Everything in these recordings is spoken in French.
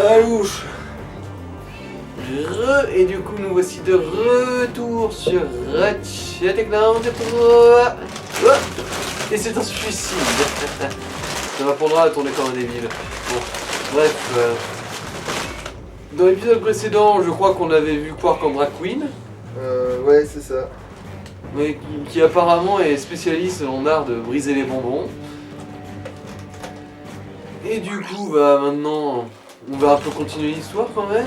Alouche. Et du coup, nous voici de retour sur Ratchet & Clank 3. Et c'est un suicide. Ça m'apprendra à tourner comme un débile. Bon, bref. Dans l'épisode précédent, je crois qu'on avait vu Quark en drag queen. Ouais, c'est ça. Mais qui apparemment est spécialiste en art de briser les bonbons. Et du coup, bah maintenant, on va un peu continuer l'histoire quand même.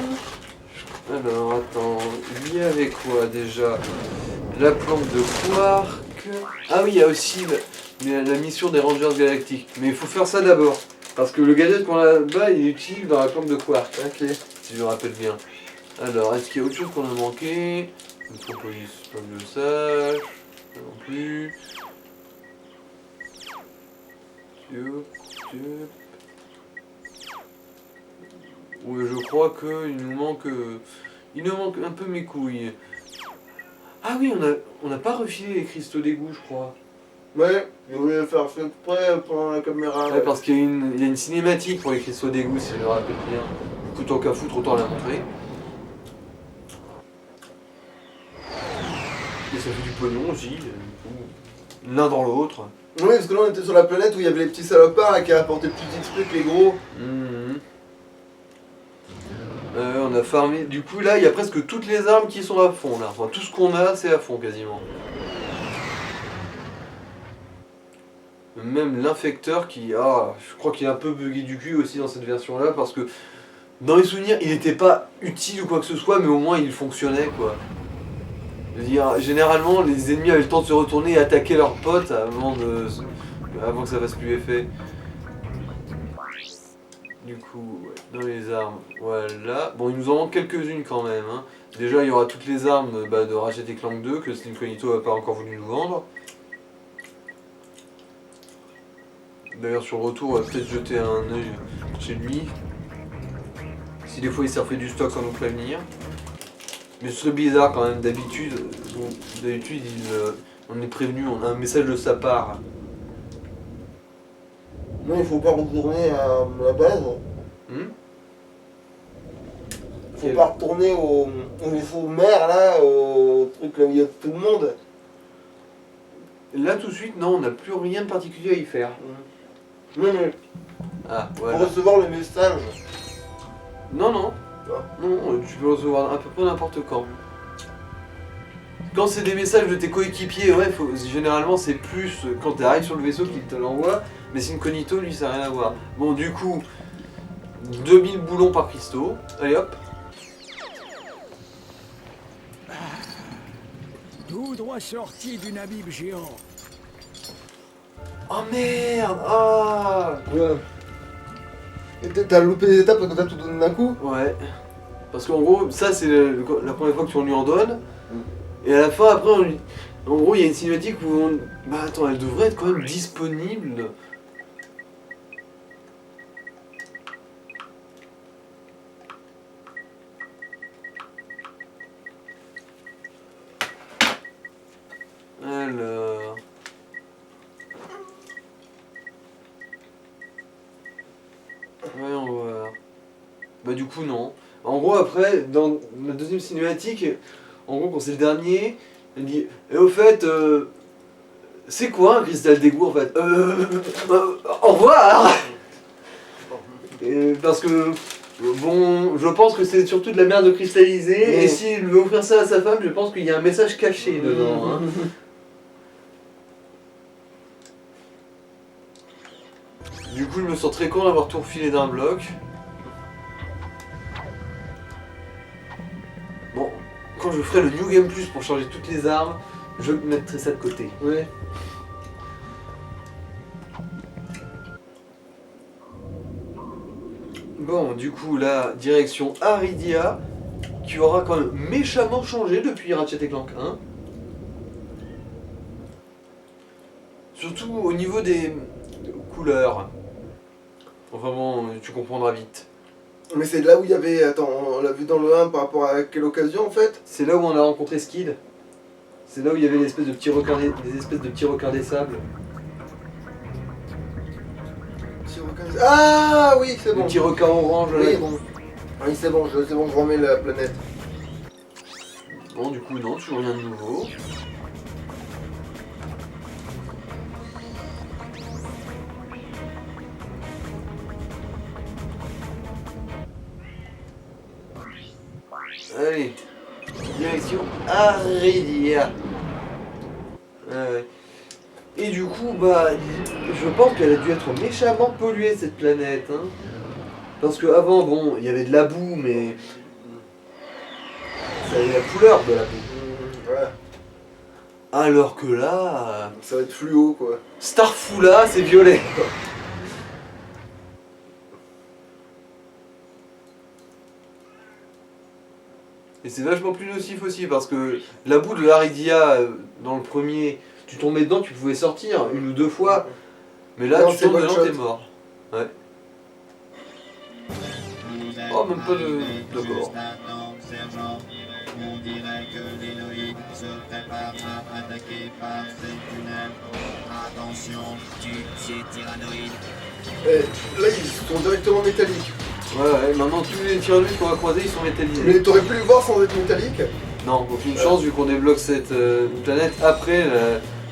Alors, attends, il y avait quoi déjà? La planque de Quark. Ah oui, il y a aussi la mission des Rangers Galactiques. Mais il faut faire ça d'abord. Parce que le gadget qu'on a là-bas, il est utile dans la planque de Quark. Ok. Si je me rappelle bien. Alors, est-ce qu'il y a autre chose qu'on a manqué? Une proposition, pas que je sache. Pas non plus. Oui, je crois qu'il nous manque... il nous manque un peu mes couilles. Ah oui, on n'a pas refilé les cristaux d'égout, je crois. Ouais, je voulais faire ça près pour la caméra. Ouais, parce qu'il y a une cinématique pour les cristaux d'égout, si je me rappelle bien. Du coup, tant qu'à foutre, autant la montrer. Et ça fait du pognon aussi, du coup. L'un dans l'autre. Oui, parce que là on était sur la planète où il y avait les petits salopards là, qui apportaient plus d'XP que les gros. On a farmé. Du coup, là, il y a presque toutes les armes qui sont à fond, là. Enfin, tout ce qu'on a, c'est à fond, quasiment. Même l'infecteur qui... Ah, je crois qu'il est un peu bugué du cul aussi dans cette version-là, parce que dans les souvenirs, il n'était pas utile ou quoi que ce soit, mais au moins il fonctionnait, quoi. Je veux dire, généralement, les ennemis avaient le temps de se retourner et attaquer leurs potes avant que ça fasse plus effet. Du coup, ouais, dans les armes, voilà. Bon, il nous en manque quelques-unes quand même. Hein. Déjà, il y aura toutes les armes de Ratchet & Clank 2 que Slimconito n'a pas encore voulu nous vendre. D'ailleurs, sur le retour, on va peut-être jeter un œil chez lui. Si des fois il s'est refait du stock sans nous prévenir. Mais ce serait bizarre quand même, d'habitude, on est prévenu, on a un message de sa part. Non, il faut pas retourner à la base. Faut pas retourner au vaisseau mère là, au truc là où il y a tout le monde. Là tout de suite, non, on n'a plus rien de particulier à y faire. Non, mais Ah, voilà. pour recevoir le message. Non, Ah. non, tu peux recevoir à peu près n'importe quand. Quand c'est des messages de tes coéquipiers, ouais, généralement c'est plus quand tu arrives sur le vaisseau qu'ils te l'envoient, mais Slimconito, lui, ça n'a rien à voir. Bon, du coup, 2000 boulons par cristaux, allez hop. Tout droit sorti d'une abîme géant. Oh merde! Ah! Ouais. Et t'as loupé des étapes parce que t'as tout donné d'un coup. Ouais. Parce qu'en gros, ça c'est la première fois que tu lui en donnes. Et à la fin, après, en gros, il y a une cinématique où on... Bah attends, elle devrait être quand même disponible. Alors... Voyons voir. Bah du coup, non. En gros, après, dans la deuxième cinématique, en gros, quand c'est le dernier, elle dit « Et au fait, c'est quoi un cristal d'égout, en fait au revoir !» Parce que, bon, je pense que c'est surtout de la merde cristallisée, et s'il veut offrir ça à sa femme, je pense qu'il y a un message caché dedans. Hein. Du coup, je me sens très con d'avoir tout refilé d'un bloc. Bon, quand je ferai le New Game Plus pour changer toutes les armes, je mettrai ça de côté. Ouais. Bon, du coup, là, direction Aridia, qui aura quand même méchamment changé depuis Ratchet & Clank 1. Surtout au niveau des couleurs. Enfin bon, tu comprendras vite. Mais c'est là où il y avait. Attends, on l'a vu dans le 1 par rapport à quelle occasion en fait? C'est là où on a rencontré Skid. C'est là où il y avait des espèces de petits requins des sables. Petit Ah oui, c'est Le bon. petit requin orange à la Oui. con. Oui, c'est bon, je remets la planète. Bon, du coup, non, toujours rien de nouveau. Allez, direction Aridia. Ouais. Et du coup, bah, je pense qu'elle a dû être méchamment polluée cette planète. Hein. Parce qu'avant, bon, il y avait de la boue, mais ça avait la couleur de la boue. Ouais. Alors que là, Ça va être fluo quoi. Starfoula, c'est violet. Et c'est vachement plus nocif aussi parce que la boue de l'Aridia dans le premier, tu tombais dedans, tu pouvais sortir une ou deux fois, mais là Non, tu c'est tombes one dedans, shot. t'es mort. Ouais. Oh, même pas de. D'accord. On dirait que les Noïdes se préparent à attaquer par ces tunnels. Attention, tu ces tyrannoïdes. Là, ils sont directement métalliques. Ouais, maintenant tous les tyrannoïdes qu'on va croiser ils sont métallisés. Mais t'aurais pu les voir sans être métalliques. Non, aucune chance vu qu'on débloque cette planète après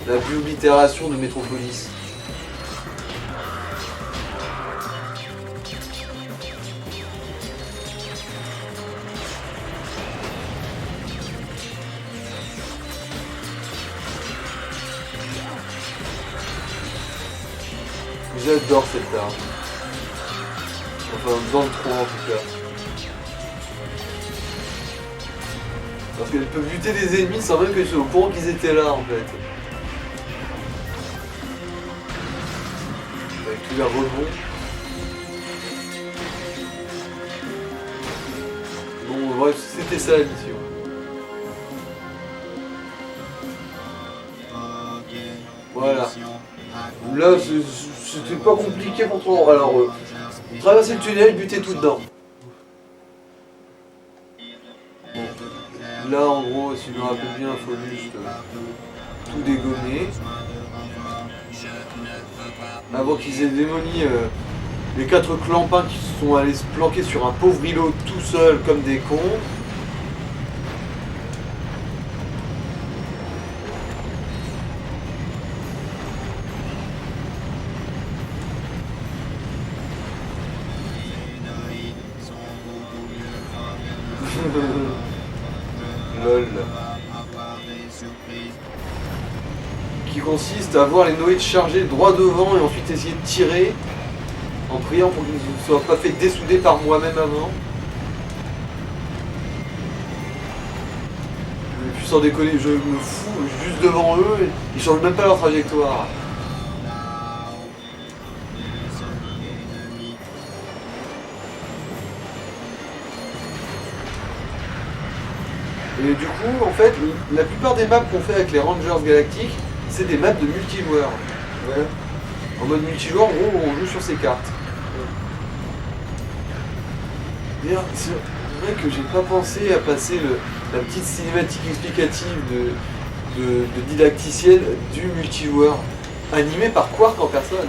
la oblitération de Métropolis. J'adore cette arme. Enfin, dans le 3 en tout cas. Parce qu'elle peut buter des ennemis sans même que tu sois au courant qu'ils étaient là en fait. Avec tous les rebonds. Bon, bref, c'était ça la mission. Voilà. Là, c'était pas compliqué pour toi. Alors, traverser le tunnel, buter tout dedans. Bon. Là, en gros, si je me rappelle bien, il faut juste tout dégommer. Avant qu'ils aient démoli les 4 clampins qui se sont allés se planquer sur un pauvre îlot tout seul comme des cons. Lol. Qui consiste à voir les noïdes chargés droit devant et ensuite essayer de tirer en priant pour qu'ils ne soient pas fait dessouder par moi-même avant. Et puis sans déconner, je me fous juste devant eux, et ils changent même pas leur trajectoire. Et du coup, en fait, la plupart des maps qu'on fait avec les Rangers Galactiques, c'est des maps de multijoueurs. Ouais. En mode multijoueur, en gros, on joue sur ces cartes. D'ailleurs, c'est vrai que j'ai pas pensé à passer la petite cinématique explicative de didacticienne du multijoueur, animé par Quark en personne.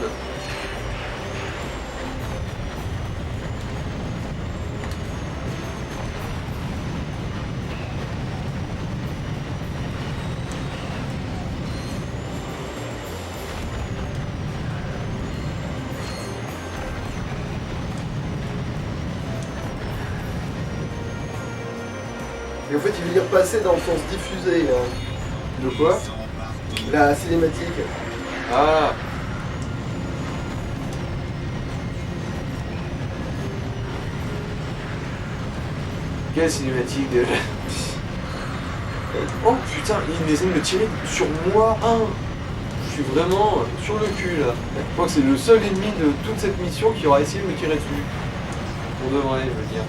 Et en fait, il veut dire passer dans le sens diffusé, là. De quoi? La cinématique. Ah. Quelle cinématique déjà. Oh putain, il essaie de me tirer sur moi. Je suis vraiment sur le cul là. Je crois que c'est le seul ennemi de toute cette mission qui aura essayé de me tirer dessus. Pour de vrai, je veux dire.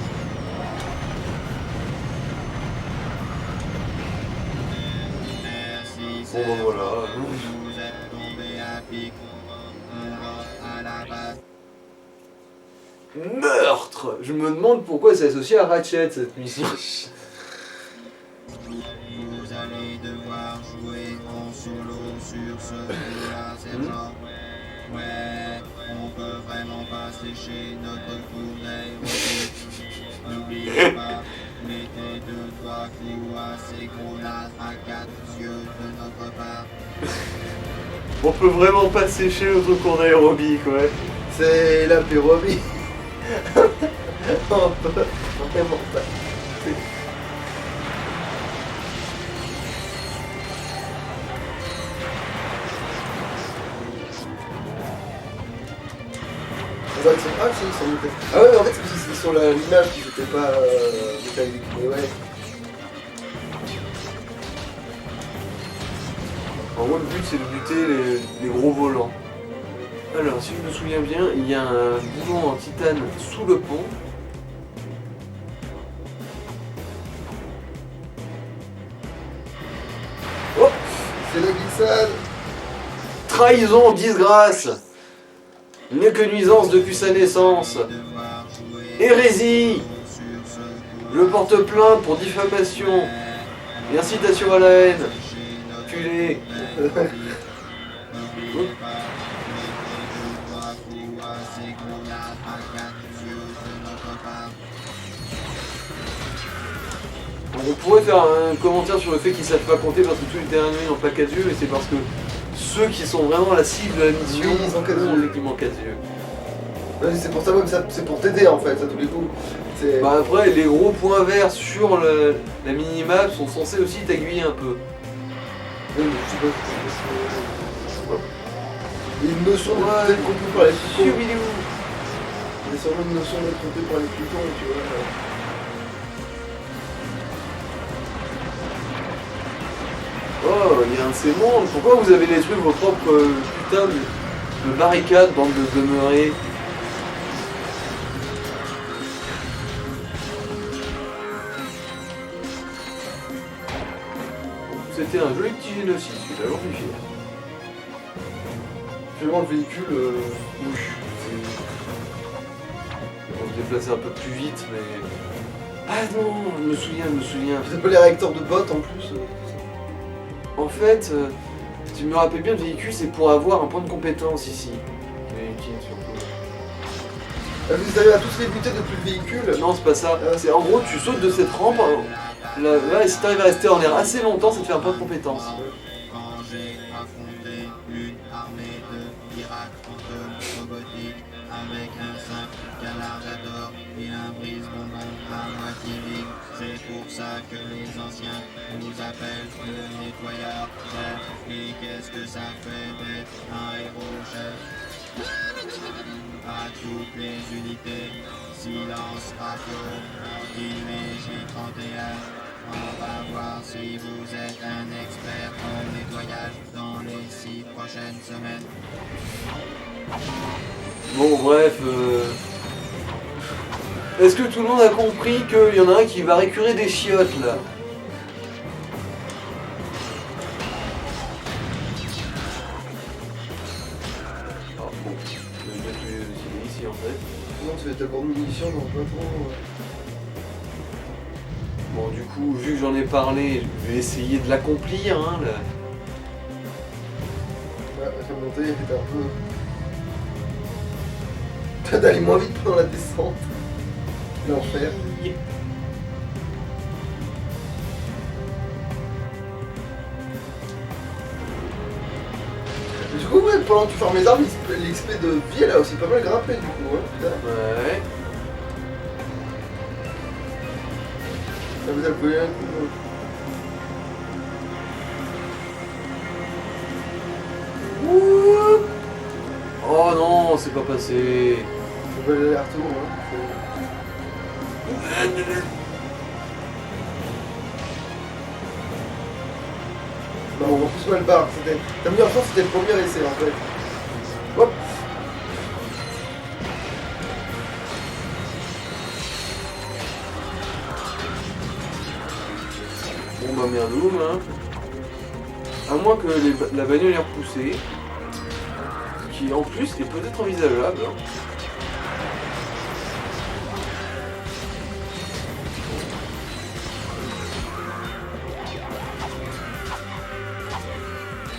Bon ben voilà. Meurtre! Je me demande pourquoi c'est associé à Ratchet cette mission. Vous allez devoir jouer en solo sur ce jeu-là, sergent. Ouais, on peut vraiment pas sécher notre cours d'aérobic. N'oubliez pas, mettez 2-3 coups à ces gros lasres à 4 yeux de notre part. On peut vraiment pas sécher notre cours d'aérobic, ouais. C'est l'apérobie. On peut vraiment pas. Ah, si, ils sont mutés. Ah ouais, mais en fait, c'est parce que c'était sur l'image qui n'était pas métallique. Mais ouais. En gros, le but c'est de buter les gros volants. Alors, si je me souviens bien, il y a un boulon en titane sous le pont. Oh, c'est la glissade. Trahison, disgrâce. Mieux que nuisance depuis sa naissance. Hérésie. Je porte plainte pour diffamation et incitation à la haine. Culé. On pourrait faire un commentaire sur le fait qu'ils savent pas compter parce que tous les terrains ennemis n'ont pas 4 yeux, mais c'est parce que ceux qui sont vraiment la cible de la mission Oui, ils ont quatre ont yeux. uniquement 4 yeux. Ouais, c'est pour ça même, c'est pour t'aider en fait, à tous les coups. C'est... Bah après, les gros points verts sur la minimap sont censés aussi t'aiguiller un peu. Oui, mais je sais pas. Il y a une notion d'être compris par les Plutons. Choubidou. Il y a sûrement une notion d'être compris par les Plutons, tu vois. Oh, il y a un de ces mondes. Pourquoi vous avez détruit vos propres putains de barricades, bande de demeurés? C'était un joli petit génocide, celui-là, j'en suis fier. Finalement, le véhicule, Oui. On se déplacer un peu plus vite, mais... Ah non, je me souviens. c'est pas les réacteurs de bottes en plus. En fait, si tu me rappelles bien, le véhicule, c'est pour avoir un point de compétence ici. Mais utile surtout. Ah, vous arrivez à tous les buter depuis le véhicule. Non, c'est pas ça. C'est en gros, tu sautes de cette rampe. Là, et si t'arrives à rester en l'air assez longtemps, ça te fait un point de compétence. Quand j'ai affronté une armée de pirates robotiques avec un simple canardador et un brise-bonbon à moitié vide. C'est pour ça que les anciens nous appellent le nettoyeur chef. Et qu'est-ce que ça fait d'être un héros chef? À toutes les unités, silence radio, J31. On va voir si vous êtes un expert en nettoyage dans les 6 prochaines semaines. Bon, bref. Est-ce que tout le monde a compris qu'il y en a un qui va récurer des chiottes là? Ah bon, je vais mettre les ici en fait. Sinon, tu vas être encore de munitions dans pas trop. Bon, du coup, vu que j'en ai parlé, je vais essayer de l'accomplir. Hein, là. Ouais, la montée était un peu. D'aller moins vite pendant la descente. L'enfer. Du coup, ouais, pendant que tu farmes les armes, l'XP de vie elle a aussi pas mal grimpé du coup, hein, putain. Ouais. Ça vous a collé un coup. Ouh. Oh non, c'est pas passé. Ça va aller retour, hein. Non, on va plus mal barre. Ta meilleure chance c'était le premier essai en fait. Hop. Bon bah merdoum, hein. À moins que la bagnole ait repoussé. Qui en plus est peut-être envisageable. Hein.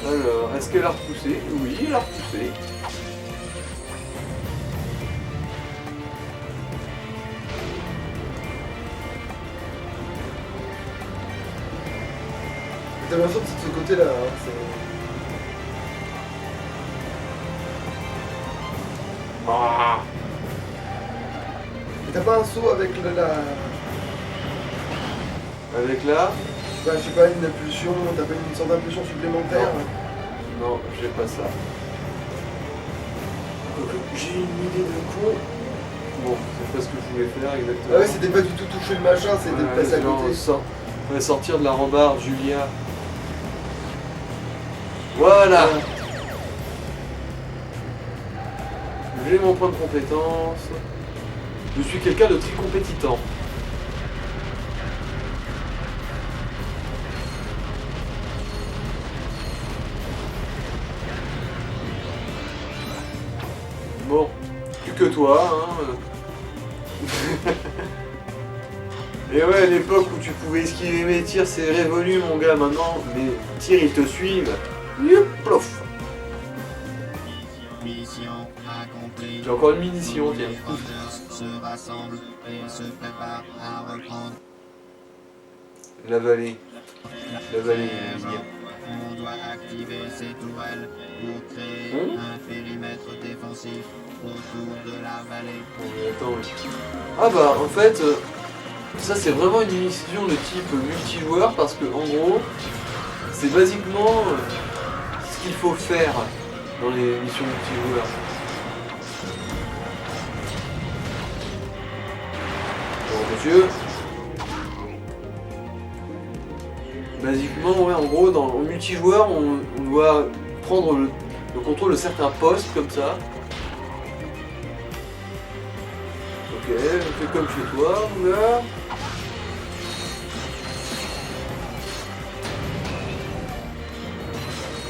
Alors, est-ce qu'elle a repoussé? Oui, elle a repoussé. T'as l'impression que c'est de ce côté-là. Hein, Ah. Et t'as pas un saut avec la... Avec là, Bah, je sais pas, une impulsion, t'as pas une sorte d'impulsion supplémentaire? non, j'ai pas ça. J'ai une idée de con. Bon, c'est pas ce que je voulais faire exactement. Ah ouais, c'était pas du tout toucher le machin, c'était de passer à genre, côté. on va sortir de la rambarde, Julia. Voilà. J'ai mon point de compétence. Je suis quelqu'un de très compétitant. Bon, plus que toi, hein. Et ouais, à l'époque où tu pouvais esquiver mes tirs, c'est révolu, mon gars. Maintenant, mes tirs, ils te suivent. Youp, plouf. Mission accomplie. J'ai encore une munition, tiens. Les Rangers se rassemblent et se préparent à reprendre. La vallée. La vallée, il y a. On doit activer ces tourelles pour créer un périmètre défensif autour de la vallée. Bon, mais attends, oui. Ah bah, en fait, ça c'est vraiment une mission de type multijoueur parce que, en gros, c'est basiquement ce qu'il faut faire dans les missions multijoueurs. Bon, monsieur. Basiquement, ouais, en gros, en multijoueur, on doit prendre le contrôle de certains postes comme ça. Ok, fais comme chez toi, mon gars.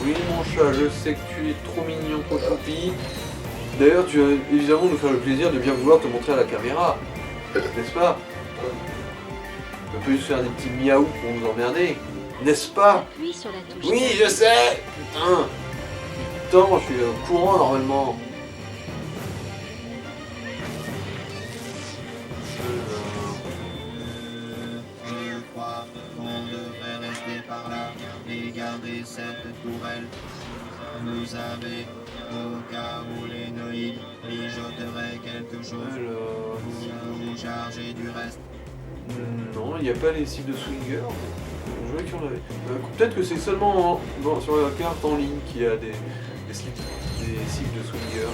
Oui, mon chat, je sais que tu es trop mignon, trop choupi. D'ailleurs, tu vas évidemment nous faire le plaisir de bien vouloir te montrer à la caméra, n'est-ce pas? On peut juste faire des petits miaou pour nous emmerder, n'est-ce pas? Appuie sur la touche. Oui, je sais. Putain. Putain, je suis au courant normalement. Je crois qu'on devrait rester par là et garder cette tourelle. Vous savez, au cas où les noïdes mijoteraient quelque chose, Alors, vous vous chargez du reste. non, il n'y a pas les cibles de swinger. Je voulais qu'il y en avait. Peut-être que c'est seulement sur la carte en ligne qu'il y a des cibles de swinger.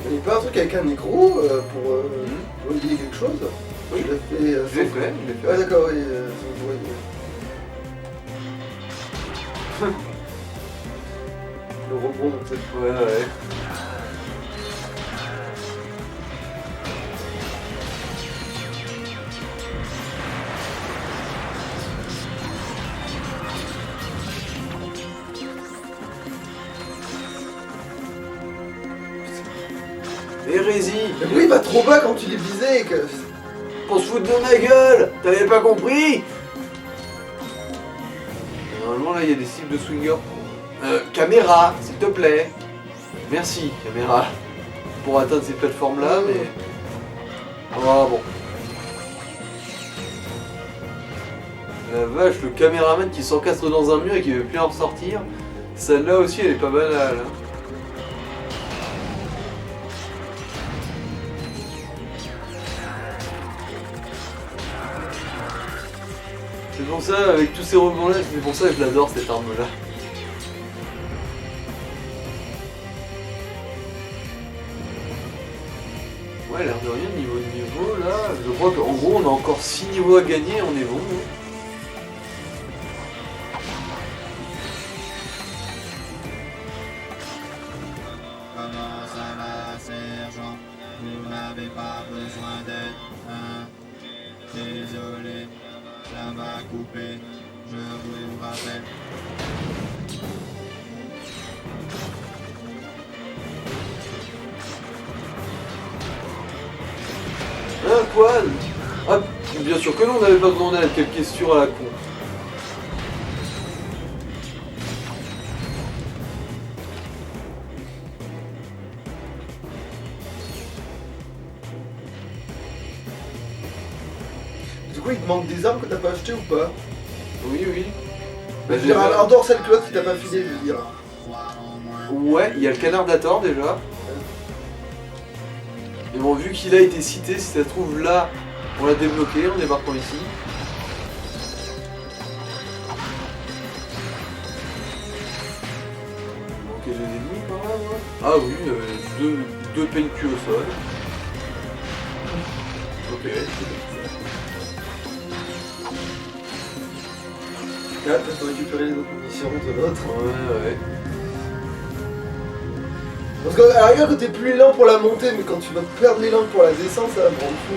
Il n'y a pas un truc avec un micro pour lier quelque chose? Oui. Je l'ai fait. Je l'ai fait, je l'ai fait. Ah d'accord, oui. Oui. Le rebond, peut-être. Ouais, ouais. Hérésie! Mais oui, il va trop bas quand tu les visais. Pour se foutre de ma gueule! T'avais pas compris? Normalement là il y a des cibles de swinger. Caméra, s'il te plaît. Merci, caméra. Pour atteindre ces plateformes là, mais. Ah bon. La vache, le caméraman qui s'encastre dans un mur et qui veut plus en ressortir. Celle-là aussi elle est pas banale. Hein. C'est pour ça, avec tous ces rebonds là, c'est pour ça que je l'adore cette arme là. Ouais, l'air de rien, niveau là, je crois qu'en gros on a encore 6 niveaux à gagner, on est bon. Hein. Comment ça va, sergent? Vous n'avez pas besoin d'aide, hein? Désolé, ça va couper, je vous rappelle. Hein, quoi? Ah, bien sûr que non, on n'avait pas besoin d'aide, quelle question à la con. coup, il te manque des armes que t'as pas achetées ou pas? Oui, oui. Bah, je veux dire, en dehors celle Claude qui t'a pas filé, je veux dire. Ouais, il y a le canard d'Ator déjà. Et bon, vu qu'il a été cité, si ça se trouve là, on l'a débloqué en débarquant ici. Il manquait des ennemis par là, moi. Ah oui, deux PNQ au sol. Ok. Là, t'as récupéré les autres munitions de l'autre. Ouais. Parce que, à la rigueur, quand t'es plus lent pour la montée, mais quand tu vas perdre l'élan pour la descente, ça va me rendre fou.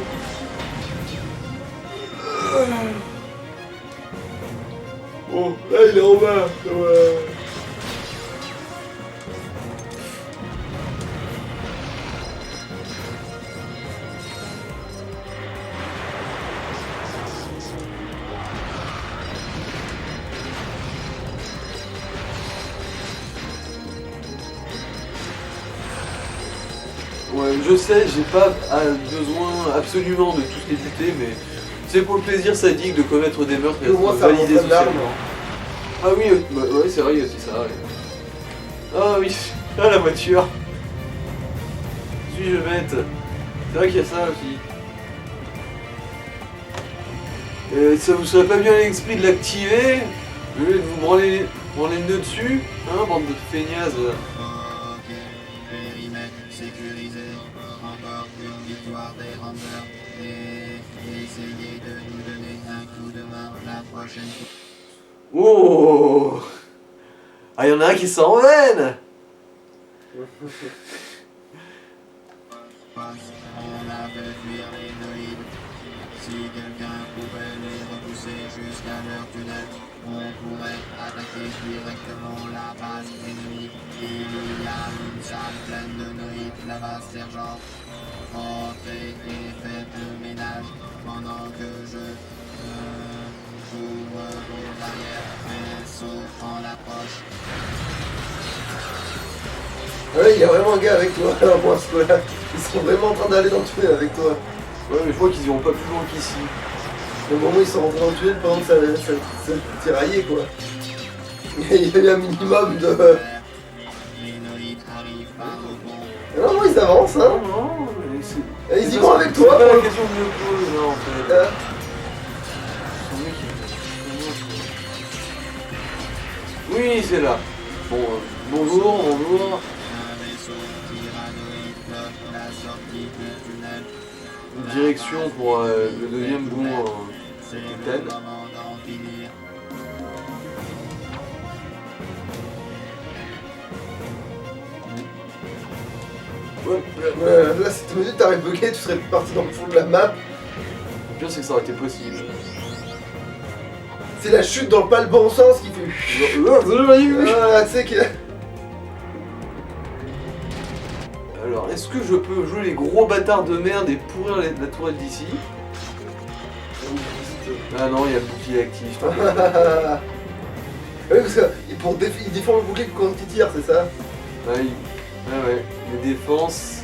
Bon, là, il est en bas. Ouais. Ouais, je sais, j'ai pas besoin absolument de tous les buter, mais c'est pour le plaisir sadique de commettre des meurtres et Et au moins, d'être ça validé remonte l'arme. socialement. Ah oui, bah, ouais, c'est vrai, il y a aussi ça. Ouais. Ah oui, ah la voiture. Suis-je bête? C'est vrai qu'il y a ça aussi. Ça vous serait pas bien à l'esprit de l'activer? Au lieu de vous branler le nœud dessus? Hein, bande de feignasses. Ok, périmètre sécurisé. Encore une victoire des Rangers. Et essayez de nous donner un coup de main la prochaine fois. Oh! Ah, y'en a un qui s'en veine! On a fait fuir les noïdes. Si quelqu'un pouvait les repousser jusqu'à leur tunnel, on pourrait attaquer directement la base ennemie. Il y a une salle pleine de noïdes là-bas, sergent. Entrez et faites le ménage pendant que je ouvre vos barrières, mais sauf en approche. Ouais, il y a vraiment un gars avec toi, alors moi, ce là ils sont vraiment en train d'aller dans le tunnel avec toi. Ouais, mais je crois qu'ils iront pas plus loin qu'ici. Au moment où ils sont rentrés dans le tunnel pendant que ça tiraillait, quoi. Il y a eu un minimum de... Les noïdes arrivent par au bon. Non, non, ils avancent, hein. Non, mais c'est. Et ils y c'est vont pas- avec c'est toi, pas quoi. la question que je me pose, non, en fait. Son mec, Oui, c'est là. Bon, bonjour. Un vaisseau tyrannoïde bloque la sortie du tunnel. Une direction pour le deuxième bon C'est le capitaine. moment d'en finir. Ouais, Là, si t'es t'arrives bugué, tu serais parti dans le fond de la map. le pire, c'est que ça aurait été possible. C'est la chute dans pas le bon sens qui fait... Ah, tu sais que... Alors, est-ce que je peux jouer les gros bâtards de merde et pourrir la tourelle d'ici? Ah non, il y a le bouclier actif. Oui, parce que il défend le bouclier quand il tire, c'est ça? Ouais, ouais. Les défenses,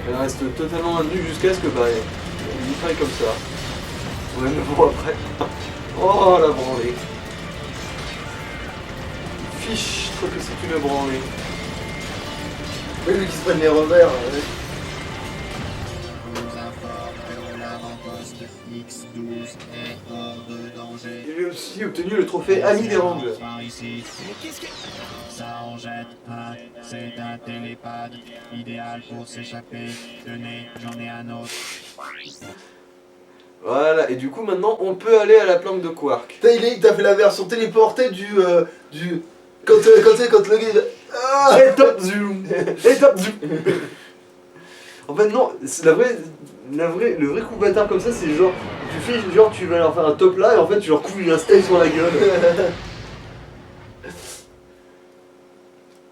elles restent totalement nues jusqu'à ce que bah, il faille comme ça. Ouais, mais bon après. Oh la branlée. Fiche, trop que c'est une branlée. Oui, lui qui se prennent les revers. Ouais. Nous informe que l'avant-poste X12 est hors de danger. J'ai aussi obtenu le trophée Ami des Rangers. Par ici. Ça en jette un, c'est un télépad, idéal pour s'échapper. Tenez, j'en ai un autre. Voilà, et du coup maintenant on peut aller à la planque de Quark. Putain, il t'a fait la version téléportée du... Quand le gars... Ah Et top zoom. Et top zoom. En fait non, c'est le vrai coup bâtard comme ça c'est genre, tu fais genre tu vas leur faire un top là et en fait tu leur couves un steak sur la gueule.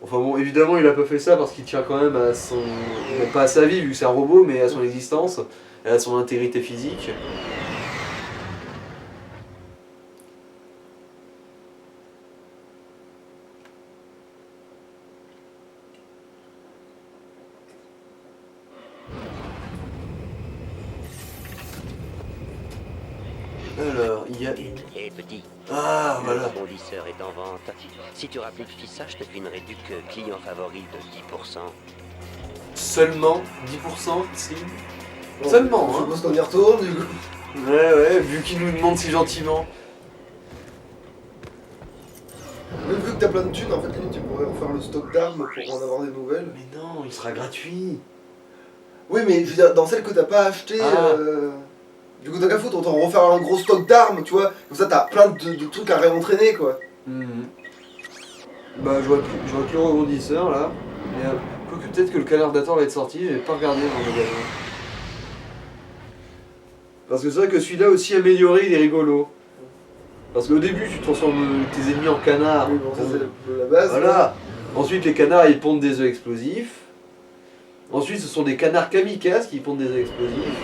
Enfin bon, évidemment il a pas fait ça parce qu'il tient quand même à son... pas à sa vie vu que c'est un robot, mais à son existence, et à son intégrité physique. Alors, il y a... Et petit, Ah, le voilà. rebondisseur est en vente. Si tu rappliques FISA, je te fais une réduction client favori de 10%. Seulement 10%, si. Bon, Seulement, je hein. suppose qu'on y retourne du coup. Ouais, vu qu'il nous demande si gentiment. Même vu que t'as plein de thunes, en fait, limite, tu pourrais refaire le stock d'armes pour en avoir des nouvelles. Mais non, il sera gratuit. Oui, mais je veux dire, dans celles que t'as pas achetées, Ah. du coup, t'as qu'à foutre, autant refaire un gros stock d'armes, tu vois. Comme ça, t'as plein de trucs à réentraîner, quoi. Bah, je vois que le rebondisseur là. Et quoique peut-être que le canard d'attente va être sorti, j'ai pas regardé dans le magasin. Parce que c'est vrai que celui-là aussi amélioré, il est rigolo. Parce qu'au début, tu transformes tes ennemis en canards. Oui, bon, ça, c'est la base. Voilà. Ensuite, les canards, ils pondent des œufs explosifs. Ensuite, ce sont des canards kamikazes qui pondent des œufs explosifs.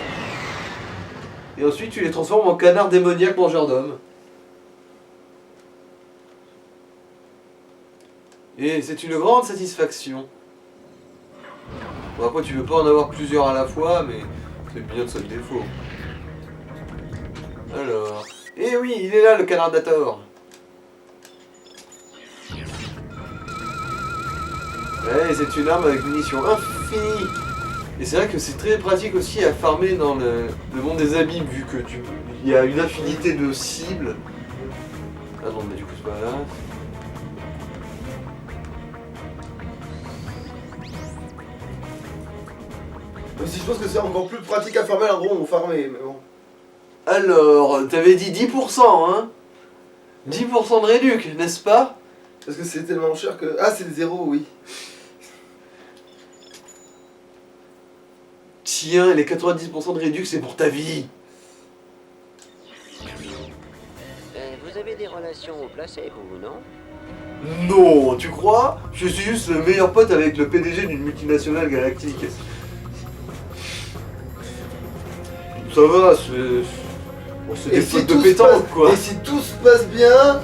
Et ensuite, tu les transformes en canards démoniaques mangeurs d'hommes. Et c'est une grande satisfaction. Bon, après, tu veux pas en avoir plusieurs à la fois, mais c'est bien de seul défaut. Alors... Eh oui, il est là, le canard d'Ator. Ouais, c'est une arme avec munitions infinies. Et c'est vrai que c'est très pratique aussi à farmer dans le monde des abîmes, vu que il y a une infinité de cibles. Ah non, mais du coup, c'est pas là. Même si je pense que c'est encore plus pratique à farmer, en gros, on farmer, mais bon. Alors, t'avais dit 10%, hein 10% de réduc, n'est-ce pas? Parce que c'est tellement cher que... Ah, c'est le 0, oui. Tiens, les 90% de réduc, c'est pour ta vie. Vous avez des relations au placé, vous, non? Non, tu crois? Je suis juste le meilleur pote avec le PDG d'une multinationale galactique. Ça va, c'est... Bon, c'est des potes de tout se pétanque, passe- quoi. Et si tout se passe bien,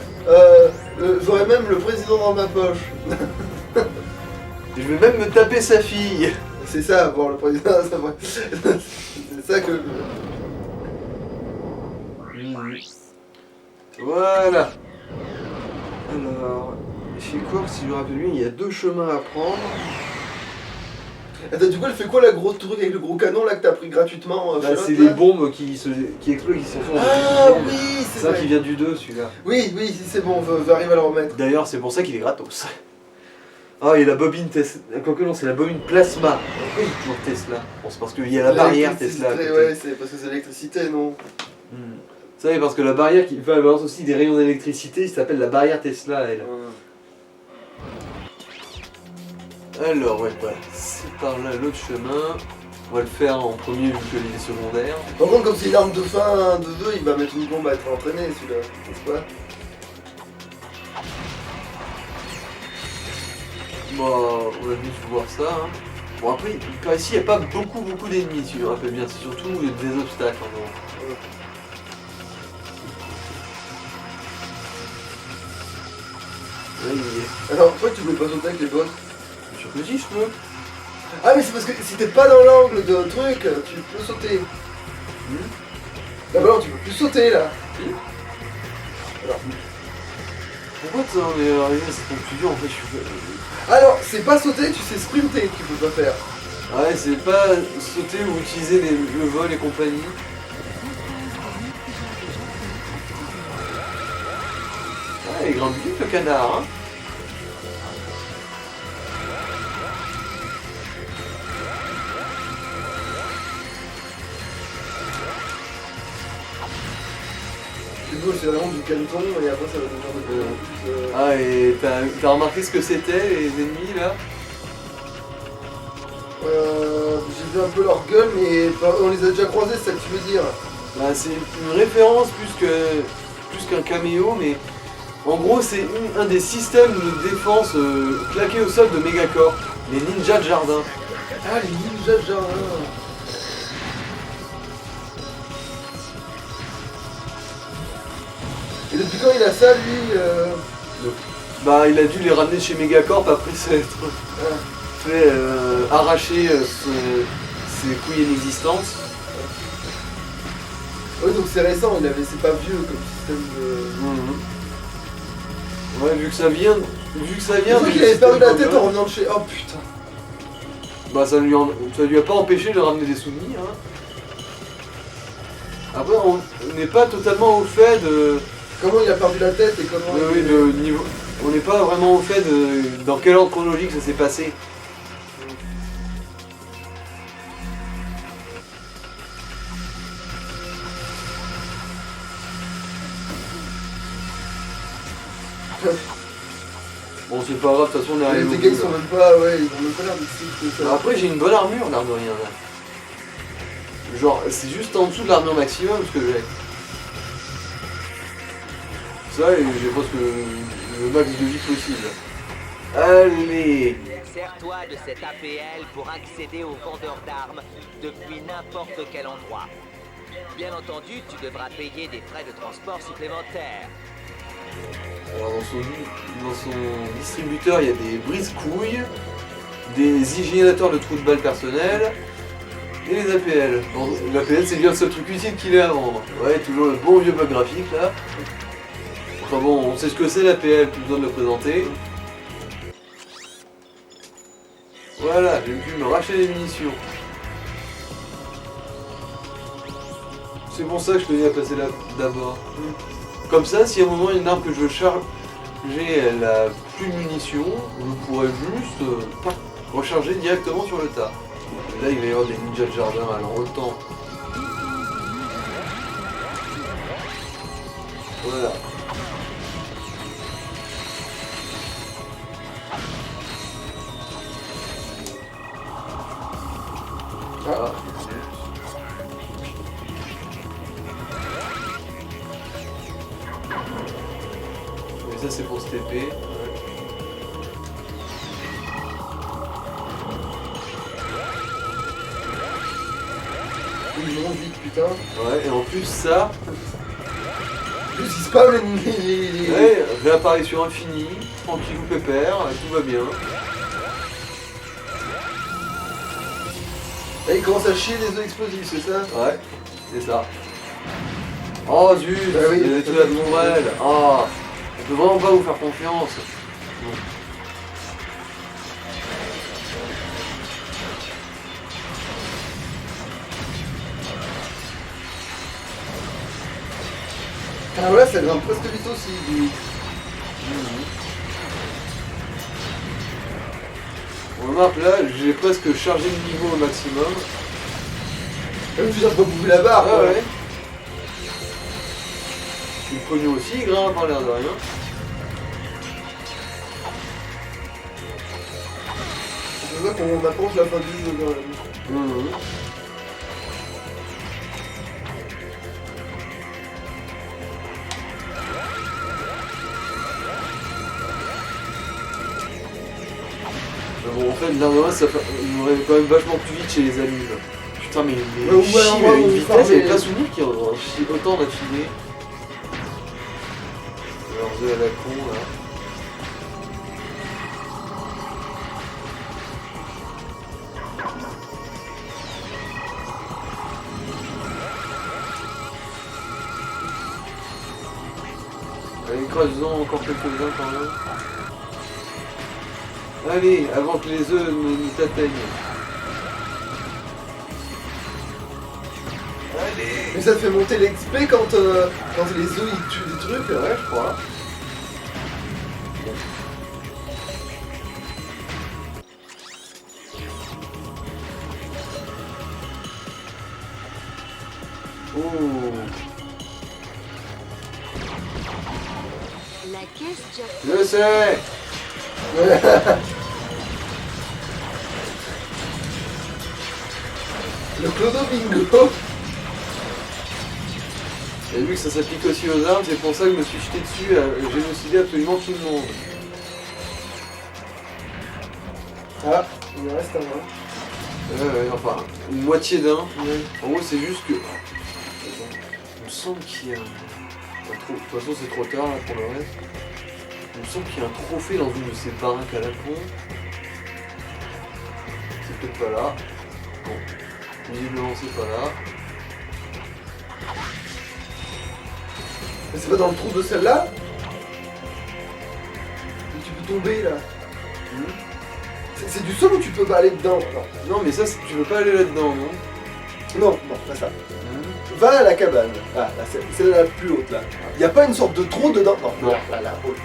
j'aurai même le président dans ma poche. Je vais même me taper sa fille. C'est ça, voir le président, ça va. C'est ça que... Voilà. Alors, chez Quark, si je me rappelle bien, il y a 2 chemins à prendre. Attends, du coup, elle fait quoi la grosse truc avec le gros canon là que t'as pris gratuitement Bah, Charlotte, c'est là les bombes qui explosent, qui sont font. Ah oui, c'est C'est ça vrai. qui vient du 2, celui-là. Oui, oui, si c'est bon, j'arrive à le remettre. D'ailleurs, c'est pour ça qu'il est gratos. Ah, il y a la bobine Tesla. Quoique non, c'est la bobine plasma. Pourquoi il dit toujours Tesla? Bon, c'est parce qu'il y a la barrière Tesla à côté. Ouais, c'est parce que c'est l'électricité, non? Vous savez, parce que la barrière qui balance aussi des rayons d'électricité, il s'appelle la barrière Tesla, elle. Alors, ouais, voilà. C'est par là l'autre chemin. On va le faire en premier vu que il est secondaire. Par contre, comme c'est une arme de fin de 2, il va mettre une bombe à être entraîné celui-là, n'est-ce pas? Bon, on va vite voir ça. Hein. Bon, après, par ici, il n'y a pas beaucoup d'ennemis, si je me rappelle bien. C'est surtout des obstacles, en gros. Ouais, il est... Alors, pourquoi tu peux pas sauter avec les boss? Bien sûr que si, je peux. Ah, mais c'est parce que si t'es pas dans l'angle de truc, tu peux sauter. Là, bah non, tu peux plus sauter là. Alors, Pourquoi tu en es arrivé à cette conclusion? En fait, je suis... alors, c'est pas sauter, tu sais sprinter que tu peux pas faire. Ouais, c'est pas sauter ou utiliser le vol et compagnie. Ah, il grandit vite le canard, hein. C'est cool, c'est vraiment du caneton et après ça va devenir de plus en plus. Ah, et t'as remarqué ce que c'était, les ennemis, là? J'ai vu un peu leur gueule, mais on les a déjà croisés, c'est ça que tu veux dire. Bah, c'est une référence plus qu'un caméo, mais en gros, c'est un des systèmes de défense claqués au sol de Megacorp, les ninjas de jardin. Ah, les ninjas de jardin. Et depuis quand il a ça, lui Bah, il a dû les ramener chez Megacorp après s'être fait arracher ses couilles inexistantes. Ouais, donc c'est récent, c'est pas vieux comme système de... Ouais, vu que ça vient C'est vrai qu'il avait perdu la tête en revenant de chez... Oh putain. Bah ça lui a pas empêché de ramener des souvenirs. Hein. Après, on n'est pas totalement au fait de... Comment il a perdu la tête et comment... Oui, de niveau... On n'est pas vraiment au fait de... Dans quel ordre chronologique ça s'est passé. Bon, c'est pas grave, de toute façon on est arrivé au Les bout, gars ils là. sont même pas... Ouais, ils ont même pas l'air d'ici. Bah, après, j'ai une bonne armure, l'air de rien, là. Genre, c'est juste en dessous de l'armure maximum ce que j'ai. Ça, et j'ai presque le max de vie possible. Allez. Sers-toi de cette APL pour accéder aux vendeurs d'armes depuis n'importe quel endroit. Bien entendu, tu devras payer des frais de transport supplémentaires. Alors dans son distributeur, il y a des brise-couilles, des hygiénateurs de trous de balles personnels et les APL. Bon, l'APL, c'est bien le seul truc utile qu'il ait à vendre. Ouais, toujours le bon vieux bug graphique là. Enfin bon, on sait ce que c'est l'APL, plus besoin de le présenter. Voilà, j'ai pu me racheter des munitions. C'est pour ça que je tenais à passer là d'abord. Comme ça, si à un moment il y a une arme que je veux charger, elle a plus de munitions, je pourrais juste recharger directement sur le tas. Et là, il va y avoir des ninjas de jardin, alors autant. Voilà. Ah. Mais ça c'est pour se TP. Ils vont vite, putain. Ouais, et en plus ça, En plus, ils spawnent les... ouais, réapparition infinie, tranquille ou pépère, tout va bien. Là, ils commencent à chier les œufs explosifs, c'est ça? Ouais, c'est ça. Oh zut, Bah oui, il y avait tout la nombrelle. Ah, on peut vraiment pas vous faire confiance. Bon. Ah ouais, ça grimpe presque vite aussi, du... On remarque là, j'ai presque chargé le niveau au maximum. Même je veux dire, pas bouffer la barre, Ah quoi. ouais. Le pognon aussi, il grimpe en l'air de rien. C'est pour ça qu'on approche la fin du jeu, quand même. Mhm. Mais bon, en fait, l'un ça m'aurait quand même vachement plus vite chez les animes. Putain, mais les Ouais, chie ouais, à une ouais, vitesse, ouais, j'avais mais- pas souvenu qu'il y en chie autant d'affilée. Leurs œufs à la con, là. Allez, creusons encore quelques-uns quand même. Allez, avant que les œufs ne t'atteignent. Allez. Mais ça te fait monter l'XP quand les œufs ils tuent des trucs, Ouais, je crois. Oh. La caisse Jack. Je sais. Le clodo bingo. Et vu que ça s'applique aussi aux armes, c'est pour ça que je me suis jeté dessus à génocider absolument tout le monde. Ah, il me reste un bras. Ouais, enfin, une moitié d'un. En gros, c'est juste que... Attends, il me semble qu'il y a... De toute façon, c'est trop tard là, pour le reste. Il me semble qu'il y a un trophée dans une de ces baraques à la con. C'est peut-être pas là. Bon, visiblement c'est pas là. Mais c'est pas dans le trou de celle-là? Et tu peux tomber là. C'est du sol ou tu peux pas aller dedans? Non, Non, mais ça, tu veux pas aller là-dedans, non? non, pas ça. Va à la cabane. Ah, là, c'est la plus haute là. Y a pas une sorte de trou dedans? Non,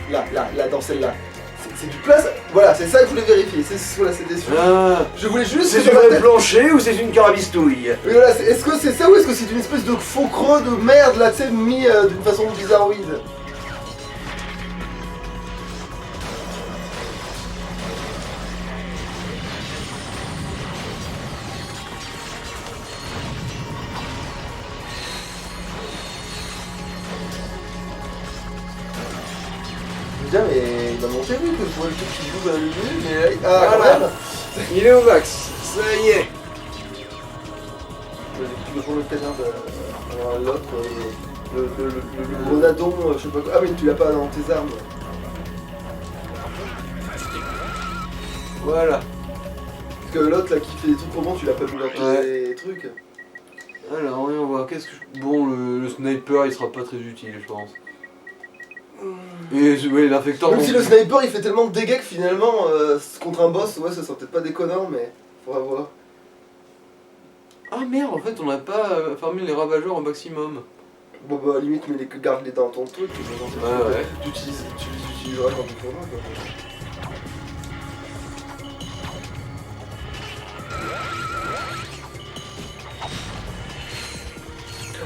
là, dans celle-là. C'est du place. Voilà, c'est ça que je voulais vérifier. C'était sûr. Ah, Je voulais juste. C'est que du dans ma vrai tête- plancher ou c'est une carabistouille? Mais voilà, est-ce que c'est ça ou est-ce que c'est une espèce de faux creux de merde là, tu sais, mis d'une façon bizarroïde? Putain, mais il m'a monté lui que je vois le truc qui joue à l'une, mais ah, quand Voilà. même. il est au max. Ça y est. Tu veux prendre le canard de l'autre, le grenadon, je sais pas quoi. Ah mais tu l'as pas dans tes armes. Voilà. Parce que l'autre là qui fait des trucs comment tu l'as pas vu dans tes trucs. Alors, on va voir. Qu'est-ce que Bon, le sniper, il sera pas très utile, je pense. Et ouais, l'infecteur. Même non si le plus. sniper il fait tellement de dégâts que finalement contre un boss, ouais ça sera peut-être pas déconnant mais faudra voir. Ah merde, en fait, on n'a pas farmé les ravageurs au maximum. Bon bah limite mais garde-les dans ton truc, Ouais. tu les utiliseras quand tu faudras quoi.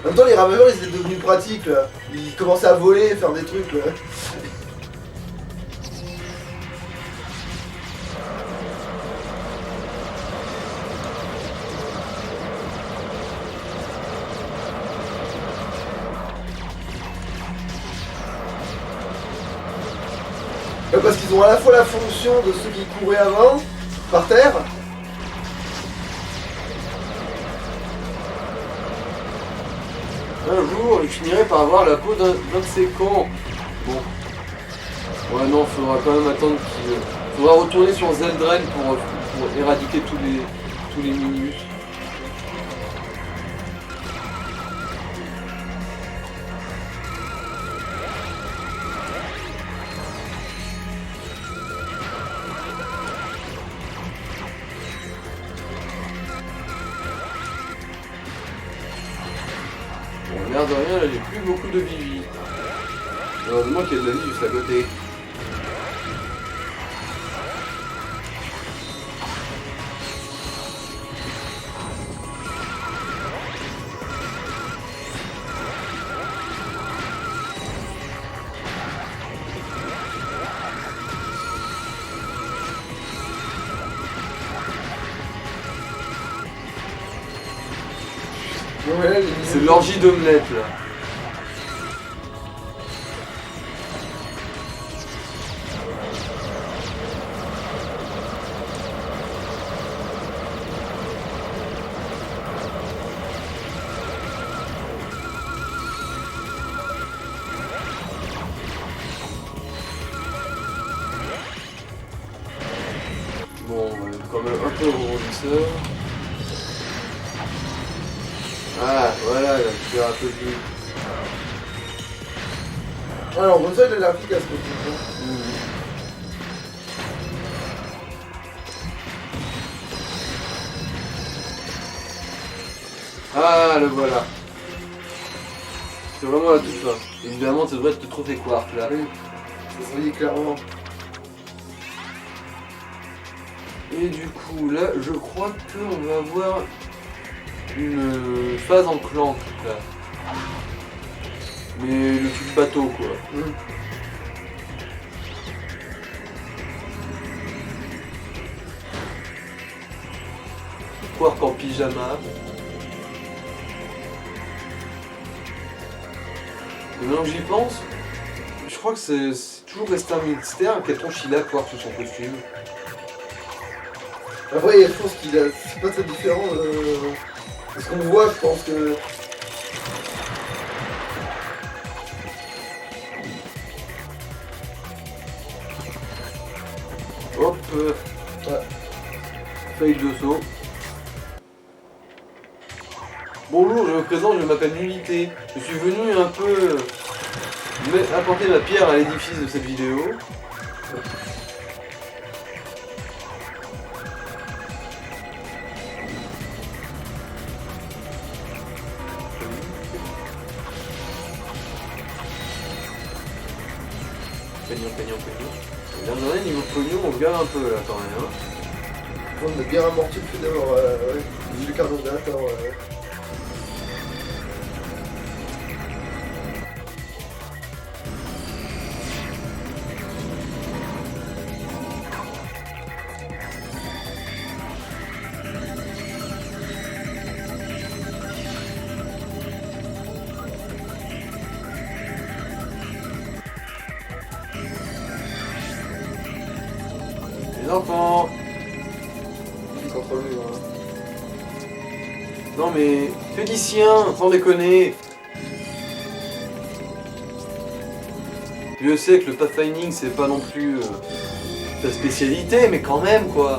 En même temps les ravageurs ils étaient devenus pratiques là. Ils commençaient à voler, faire des trucs là. Parce qu'ils ont à la fois la fonction de ceux qui couraient avant, par terre. Un jour, je finirai par avoir la peau d'un de ces camps. Bon. Ouais, non, faudra quand même attendre qu'il. Faudra retourner sur Zeldren pour éradiquer tous les minus. Bon, l'air de rien, là j'ai plus beaucoup de vie. Heureusement qu'il y a de la vie juste à côté. Ouais, C'est l'orgie d'omelette là. Bon, quand même un peu au rebondisseur. Ah, voilà, il va faire un peu de vie. Alors, bon, ça il a l'air efficace quoi. Ah, le voilà. C'est vraiment la toute fin. Évidemment, ça devrait être le trophée Quark là. Oui, ça se voyait clairement. Et du coup, là, je crois qu'on va avoir une phase en clan là. Mais le truc bateau quoi. Quark en pyjama. Et maintenant que j'y pense, je crois que c'est toujours resté un mystère quelle tronche il a Quark sur son costume. Après, je pense qu'il a. C'est pas très différent de ce qu'on voit, je pense que. Hop, Ouais. fail de saut. Bonjour, je me présente, je m'appelle Nullité. Je suis venu un peu apporter ma pierre à l'édifice de cette vidéo. Pognon. Dernier niveau pognon, on regarde un peu là quand même. Hein. On a bien amorti le fait d'avoir le carburateur. Les enfants. Ils sont trop lourds. Hein. Non mais Félicien, sans déconner. Je sais que le pathfinding c'est pas non plus ta spécialité, mais quand même quoi.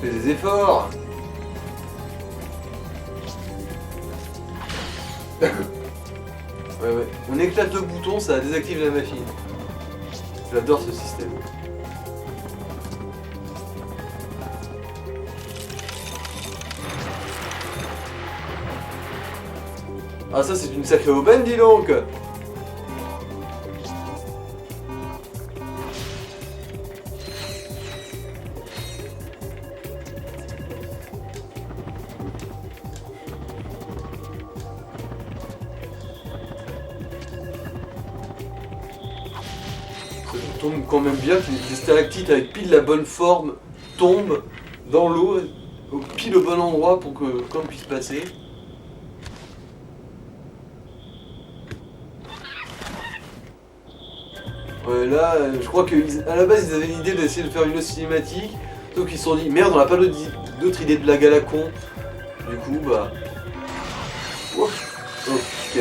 Fais des efforts. Ouais. On éclate le bouton, ça désactive la machine. J'adore ce système. Ah ça c'est une sacrée aubaine dis donc. Ça tombe quand même bien que les stalactites avec pile la bonne forme tombent dans l'eau, pile au bon endroit pour que qu'on puisse passer. Ouais, là, je crois qu'à la base ils avaient l'idée d'essayer de faire une autre cinématique, sauf qu'ils se sont dit merde on n'a pas d'autres idées de blague à la con. Du coup bah. Ouf. Ok.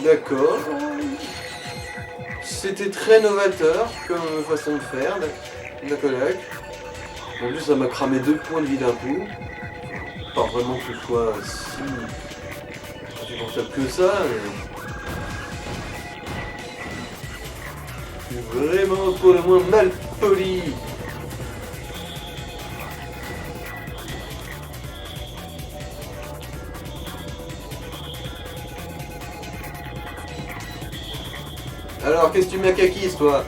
D'accord. C'était très novateur comme façon de faire, d'accord. En plus ça m'a cramé 2 points de vie d'un coup. Pas vraiment que ce soit si insupportable que ça, mais... Vraiment pour le moins mal poli. Alors, qu'est-ce que tu macaquis, toi?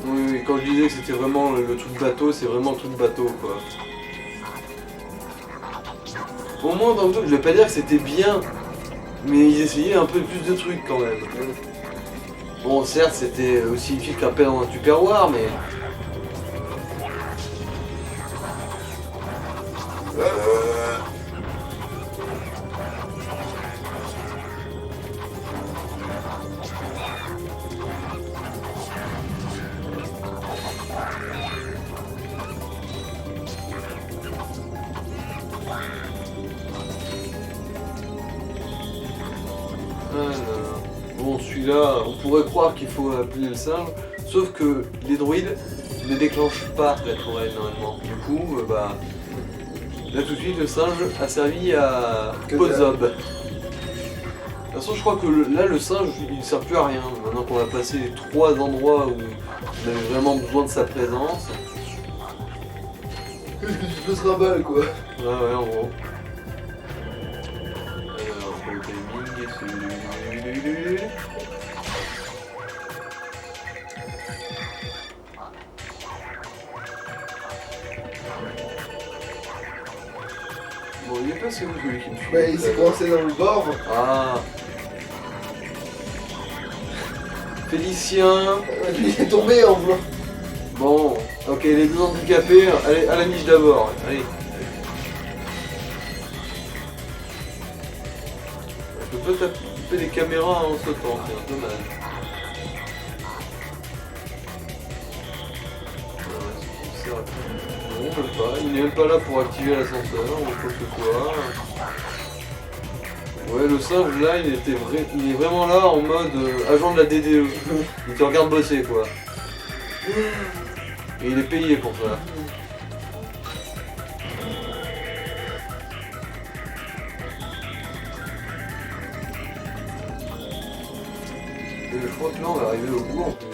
Oui, quand je disais que c'était vraiment le truc bateau, c'est vraiment le truc bateau quoi. Au moins dans le truc, je vais pas dire que c'était bien, mais ils essayaient un peu plus de trucs quand même. Bon certes c'était aussi utile qu'un père dans un tupperware, mais... Bon, celui-là, on pourrait croire qu'il faut appeler le singe, sauf que les druides ne déclenchent pas la tourelle normalement. Du coup, bah, là tout de suite, le singe a servi à Pozob. De toute façon, je crois que là, le singe, il ne sert plus à rien. Maintenant qu'on a passé les 3 endroits où on avait vraiment besoin de sa présence. Qu'est-ce que tu peux se raballe quoi? Ouais, en gros. Alors, pour le timing, c'est... Bon, il est passé où celui qui me fuit? Bah, il s'est coincé dans le bord. Ah. Félicien. Lui il est tombé en voulant. Bon, ok, les 2 handicapés, allez, à la niche d'abord. Allez. Je peux pas taper les caméras en sautant, c'est un dommage. n'est même pas là pour activer l'ascenseur ou quoi que ce soit. Ouais, le singe là, il est vraiment là en mode agent de la DDE. Il te regarde bosser quoi. Et il est payé pour ça. Et je crois que là on va arriver au bout en plus.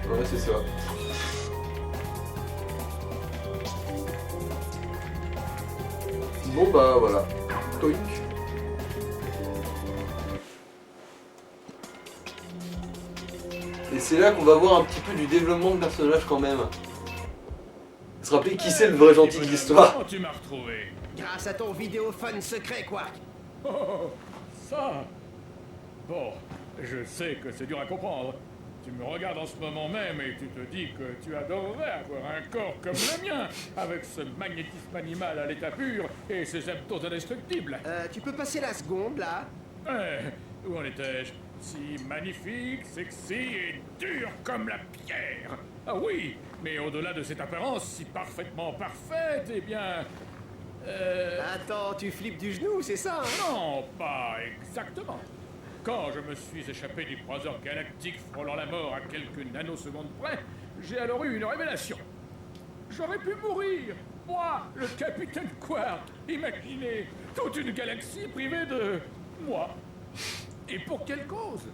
Ouais, c'est ça. Bon bah voilà. Toink. Et c'est là qu'on va voir un petit peu du développement de personnage quand même. Se rappeler qui c'est le vrai gentil de l'histoire. Comment tu m'as retrouvé? Grâce à ton vidéophone secret, Quark. Oh, ça. Bon, je sais que c'est dur à comprendre. Tu me regardes en ce moment même et tu te dis que tu adorerais avoir un corps comme le mien, avec ce magnétisme animal à l'état pur et ces abdos indestructibles. Tu peux passer la seconde, là? Où en étais-je? Si magnifique, sexy et dur comme la pierre. Ah oui, mais au-delà de cette apparence si parfaitement parfaite, eh bien... Attends, tu flippes du genou, c'est ça, hein? Non, pas exactement. Quand je me suis échappé du croiseur galactique frôlant la mort à quelques nanosecondes près, j'ai alors eu une révélation. J'aurais pu mourir, moi, le capitaine Quark. Imaginez, toute une galaxie privée de... moi. Et pour quelle cause?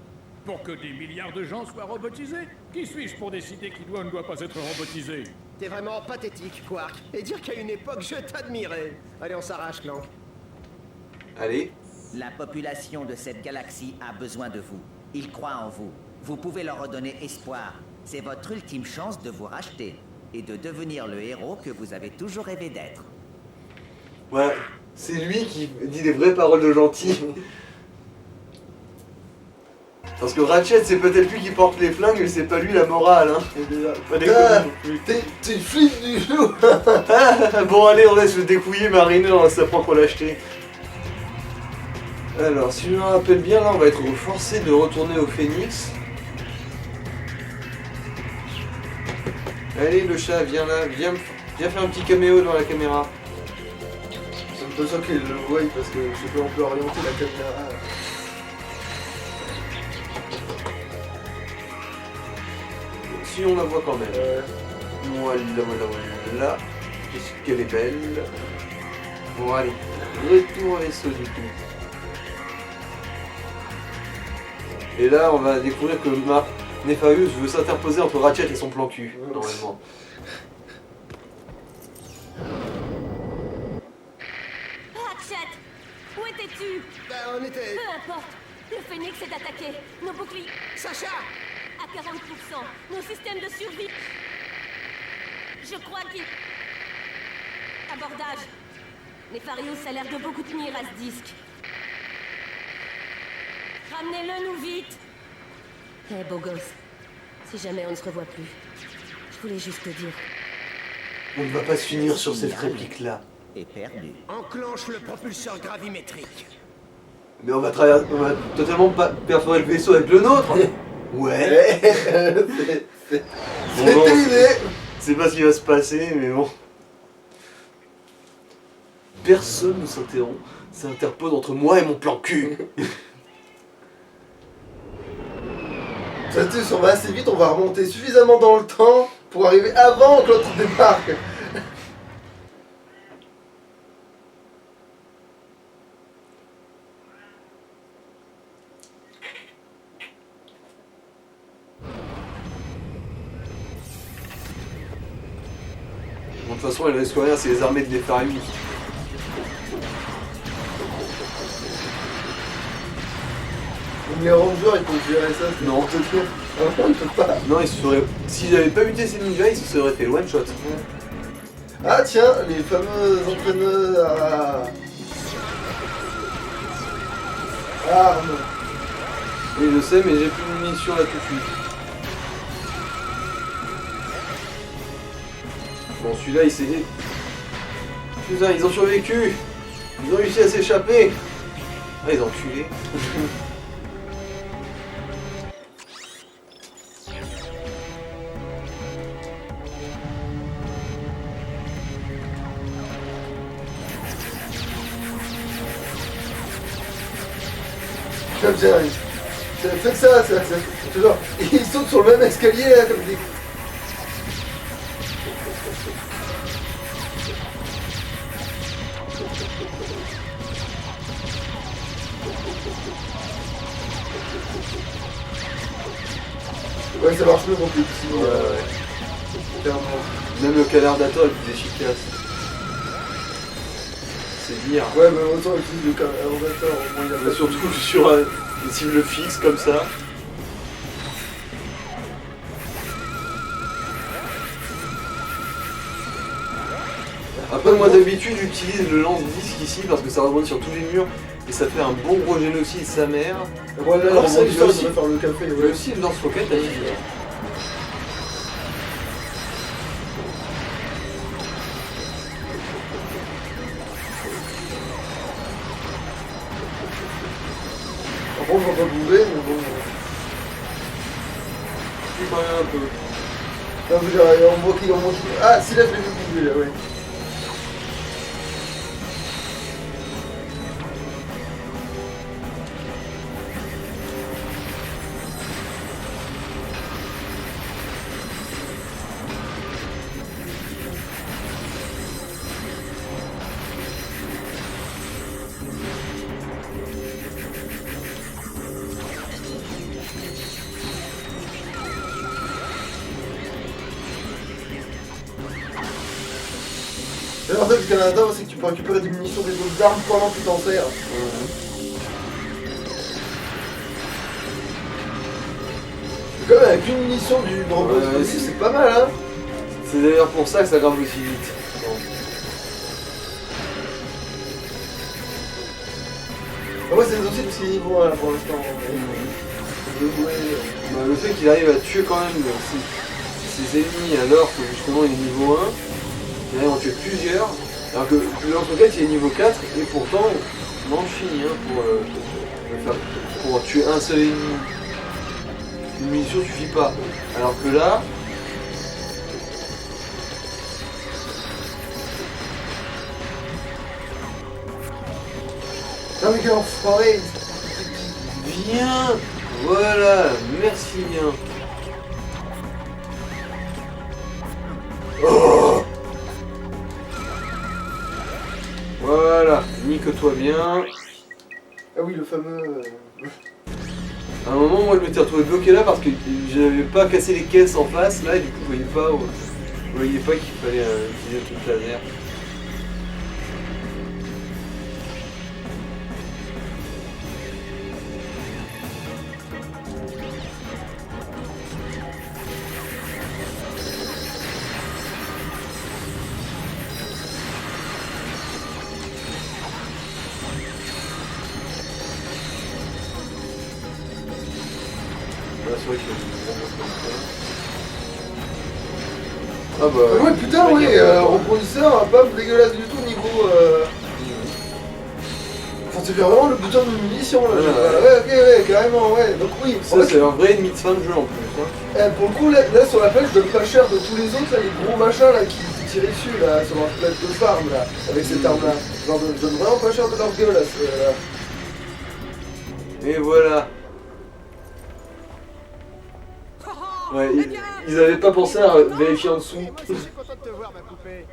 Pour que des milliards de gens soient robotisés? Qui suis-je pour décider qui doit ou ne doit pas être robotisé? T'es vraiment pathétique, Quark. Et dire qu'à une époque, je t'admirais. Allez, on s'arrache, Clank. Allez. La population de cette galaxie a besoin de vous. Ils croient en vous. Vous pouvez leur redonner espoir. C'est votre ultime chance de vous racheter et de devenir le héros que vous avez toujours rêvé d'être. Ouais, c'est lui qui dit des vraies paroles de gentil. Parce que Ratchet, c'est peut-être lui qui porte les flingues, mais c'est pas lui la morale, hein. Pas déconner non plus. T'es flippe du genou. Bon allez, on laisse le découiller Mariner dans sa propre lâcheté. Alors, si je me rappelle bien, là on va être forcé de retourner au Phénix. Allez le chat, viens là, viens faire un petit caméo devant la caméra. C'est pas sûr qu'il le voie parce que je sais pas, on peut orienter la caméra. Si on la voit quand même. Voilà. Qu'est-ce qu'elle est belle. Bon allez, retour au vaisseau du coup. Et là on va découvrir que Nefarious veut s'interposer entre Ratchet et son plan cul, normalement. Ratchet, où étais-tu? On était... Peu importe, le Phénix est attaqué. Nos boucliers Sacha! à 40%. Nos systèmes de survie. Je crois qu'il... Abordage. Nefarious a l'air de beaucoup tenir à ce disque. Ramenez-le nous vite. Hé, beau gosse. Si jamais on ne se revoit plus, je voulais juste te dire. On ne va pas se finir sur cette réplique-là. Et perdu. Enclenche le propulseur gravimétrique. Mais on va totalement perforer le vaisseau avec le nôtre. Ouais. C'est Bon, non, terminé. c'est pas ce qui va se passer, mais bon. Personne ne s'interpose entre moi et mon plan cul. Ça on va assez vite, on va remonter suffisamment dans le temps pour arriver avant que l'autre débarque. Bon, de toute façon, elle risque rien, c'est les armées de Nefarious. Les rangers, ils peuvent gérer ça. Non. Non, ils peuvent pas. Non, ils se seraient... Si j'avais pas buté ces ninjas, ils se seraient fait one shot. Ah tiens, les fameux entraîneurs à... armes. Oui, je sais, mais j'ai plus de munitions là tout de suite. Bon, celui-là, il s'est... Putain, ils ont survécu. Ils ont réussi à s'échapper. Ah, les enculés. Faites ça, toujours. Ils sautent sur le même escalier là comme des. Ouais, ça marche mieux pour les petits. Clairement. Même le canardator est plus efficace. C'est dire. Ouais, mais autant utiliser le canardator, au moins il a pas. Surtout sur une cible fixe comme ça. Après, moi d'habitude, j'utilise le lance-disque ici parce que ça rebondit sur tous les murs et ça fait un bon gros génocide sa mère. Bon, là, Alors, ça, on il peut aussi devrait faire le café. mais aussi le lance-roquette là. Par contre, on va pas bouger, mais bon. Je quand même un peu. Là, vous verrez, on voit qu'il en monte. Ah, si là, je l'ai vu bouger là, ouais. L'avantage du Canada, c'est que tu peux récupérer des munitions des autres armes pendant que tu t'en sers. Quand même, avec une munition du drone c'est pas mal, hein. C'est d'ailleurs pour ça que ça grimpe aussi vite. Moi, c'est aussi le petit niveau 1 là, pour l'instant. Le fait qu'il arrive à tuer quand même ses ennemis alors que justement il est niveau 1, il arrive à en tuer plusieurs, alors que le lance-roquette il est niveau 4 et pourtant on en finit pour tuer un seul ennemi. Une munition suffit pas. Alors que là, Non mais quel enfoiré! viens. Voilà, merci bien. Oh, voilà, nique-toi bien. Ah oui, le fameux. À un moment, moi je m'étais retrouvé bloqué là parce que j'avais pas cassé les caisses en face là et du coup je voyais pas qu'il fallait utiliser le truc laser. C'est vrai qu'il y a des gros mots comme ça. Ah bah. Ouais, putain, oui, reproducteur, pas dégueulasse du tout niveau. Enfin, tu fais vraiment le bouton de munitions là. Ouais, ok, ouais, carrément, ouais. Donc, oui. Ça, c'est un vrai ennemi de fin de jeu en plus. Hein. Pour le coup, là sur la plage, je donne pas cher de tous les autres, là, les gros machins là qui tirent dessus là, sur leur plage de farm là, avec cette arme là. Je donne vraiment pas cher de leur gueule là. Et voilà. Ouais, ils avaient pas pensé à vérifier en dessous. Moi, je suis content de te voir, ma poupée.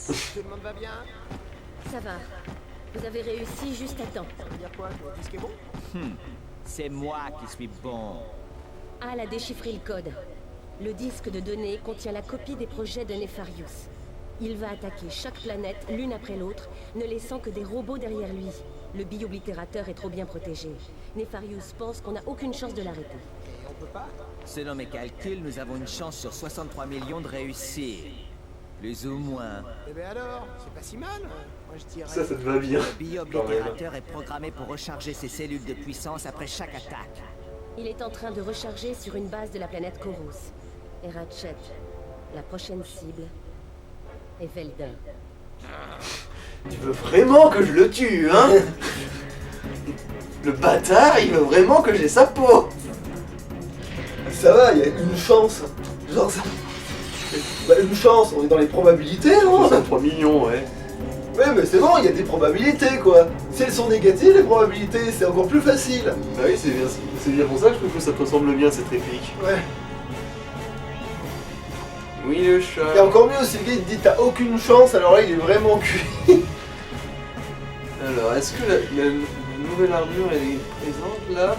Tout le monde va bien? Ça va. Vous avez réussi juste à temps. Ça veut dire quoi? Le disque est bon? C'est moi qui suis bon. Al a déchiffré le code. Le disque de données contient la copie des projets de Nefarius. Il va attaquer chaque planète l'une après l'autre, ne laissant que des robots derrière lui. Le bioblitérateur est trop bien protégé. Nefarius pense qu'on n'a aucune chance de l'arrêter. Et on peut pas? Selon mes calculs, nous avons une chance sur 63 millions de réussir. Plus ou moins. Eh ben alors, c'est pas si mal. Moi je dirais. Ça te va bien. Le bioblitérateur est programmé pour recharger ses cellules de puissance après chaque attaque. Il est en train de recharger sur une base de la planète Koros. Et Ratchet, la prochaine cible, est Veldin. Tu veux vraiment que je le tue, hein? Le bâtard, il veut vraiment que j'ai sa peau. Ça va, il y a une chance. Genre ça... Bah, une chance, on est dans les probabilités, non? 63 millions, ouais. Ouais, mais c'est bon, il y a des probabilités, quoi. Si elles sont négatives, les probabilités, c'est encore plus facile. Bah oui, c'est bien pour ça que je trouve que ça te ressemble bien, cette réplique. Ouais. Oui, le chat. Et encore mieux, si le gars il te dit t'as aucune chance, alors là il est vraiment cuit. Alors, est-ce que la nouvelle armure, elle est présente, là?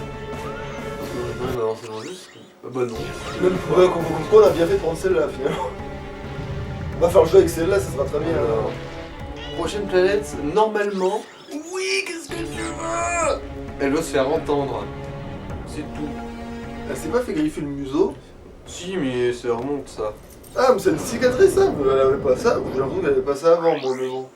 Non, non, c'est juste... Bah non. Même on a bien fait de prendre celle-là, finalement. On va faire le jeu avec celle-là, ça sera très bien. Alors, prochaine planète, normalement... Oui, qu'est-ce que tu veux? Elle doit se faire entendre. C'est tout. Elle s'est pas fait griffer le museau. Si, mais ça remonte, ça. Ah, mais c'est une cicatrice, ça. Elle avait pas ça. J'ai l'impression qu'elle avait pas ça avant, moi, mais bon.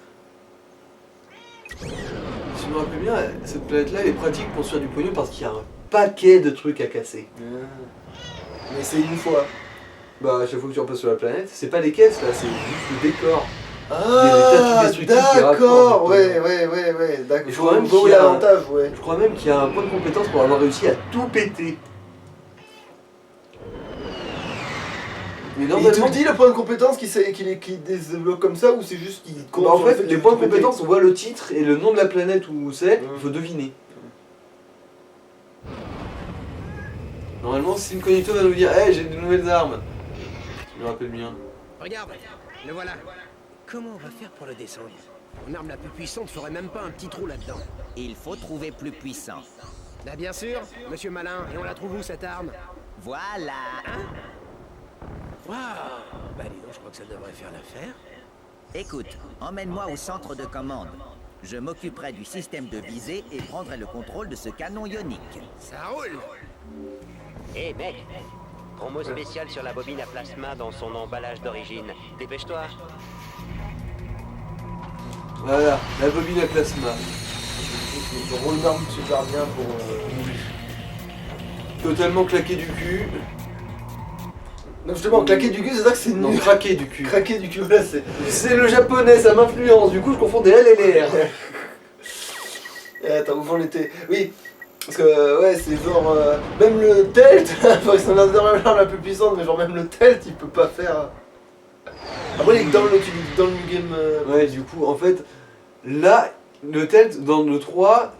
Si je me rappelle bien, cette planète-là, elle est pratique pour se faire du pognon parce qu'il y a un paquet de trucs à casser. Mais c'est une fois. Bah, à chaque fois que tu repasses sur la planète, c'est pas les caisses, là, c'est juste le décor. Ah, d'accord, ouais, d'accord. Je crois même qu'il y a l'avantage, ouais. Je crois même qu'il y a un point de compétence pour avoir réussi à tout péter. Mais Et il normalement, te dit le point de compétence qui débloque comme ça ou c'est juste qu'il compte en sur le fait, que les tu points de peux péter. compétence, on voit le titre et le nom de la planète où c'est, il faut deviner. Normalement, si Incognito va nous dire, hey, j'ai de nouvelles armes. Je me rappelle bien. Regarde, le voilà. Comment on va faire pour le descendre? Mon arme la plus puissante ferait même pas un petit trou là-dedans. Il faut trouver plus puissant. Bah bien sûr, monsieur Malin, et on la trouve où cette arme? Voilà. Waouh! Bah dis donc, je crois que ça devrait faire l'affaire. Écoute, emmène-moi au centre de commande. Je m'occuperai du système de visée et prendrai le contrôle de ce canon ionique. Ça roule! Hé mec, promo spécial sur la bobine à plasma dans son emballage d'origine. Dépêche-toi. Voilà, la bobine à plasma. Je roule une arme super bien pour... Totalement claqué du cul. Non, justement, claquer du cul, c'est ça que c'est Non, nul. craqué du cul. Craquer du cul, voilà, c'est... C'est le japonais, ça m'influence, du coup je confonds des L et les R. Attends, où on était? Oui, parce que, ouais, c'est genre... même le Telt, enfin, c'est l'arme la plus puissante, mais genre même le Telt, il peut pas faire... Après, il est dans le New Game... Ouais, du coup, en fait, là, le Telt, dans le 3,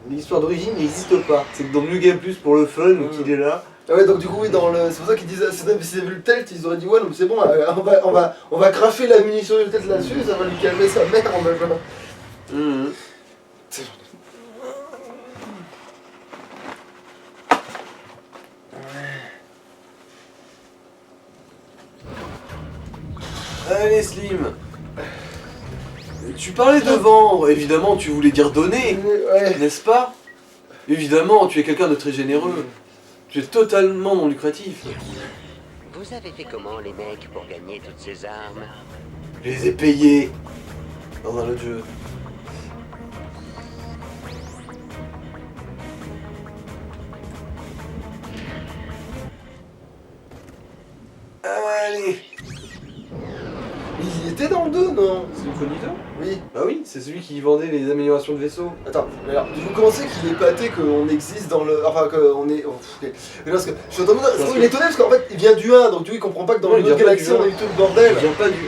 l'histoire d'origine n'existe pas. C'est que dans le New Game Plus, pour le fun, donc il est là. Ah ouais, donc du coup, oui, c'est pour ça qu'ils disent, s'ils avaient vu le Telt, ils auraient dit, ouais, non, mais c'est bon, on va cracher la munition du Telt là-dessus, ça va lui calmer sa mère, en même temps. Allez, Slim. Tu parlais de vendre, évidemment, tu voulais dire donner, Ouais. n'est-ce pas? Évidemment, tu es quelqu'un de très généreux. Tu es totalement non lucratif. Vous avez fait comment les mecs pour gagner toutes ces armes? Je les ai payés dans un autre jeu. Allez. Il était dans le 2, non? C'est Incognito? Oui. Bah oui, c'est celui qui vendait les améliorations de vaisseau. Attends, mais alors, du coup, comment c'est qu'il est épaté qu'on existe dans le... Enfin, qu'on est... Oh, ok. Mais parce que, je suis en train de me dire, il est étonné parce qu'en fait, il vient du 1, donc du coup, il comprend pas que dans Non, le il vient autre pas galaxie, du on 1. a eu tout le bordel. Il vient pas du 1,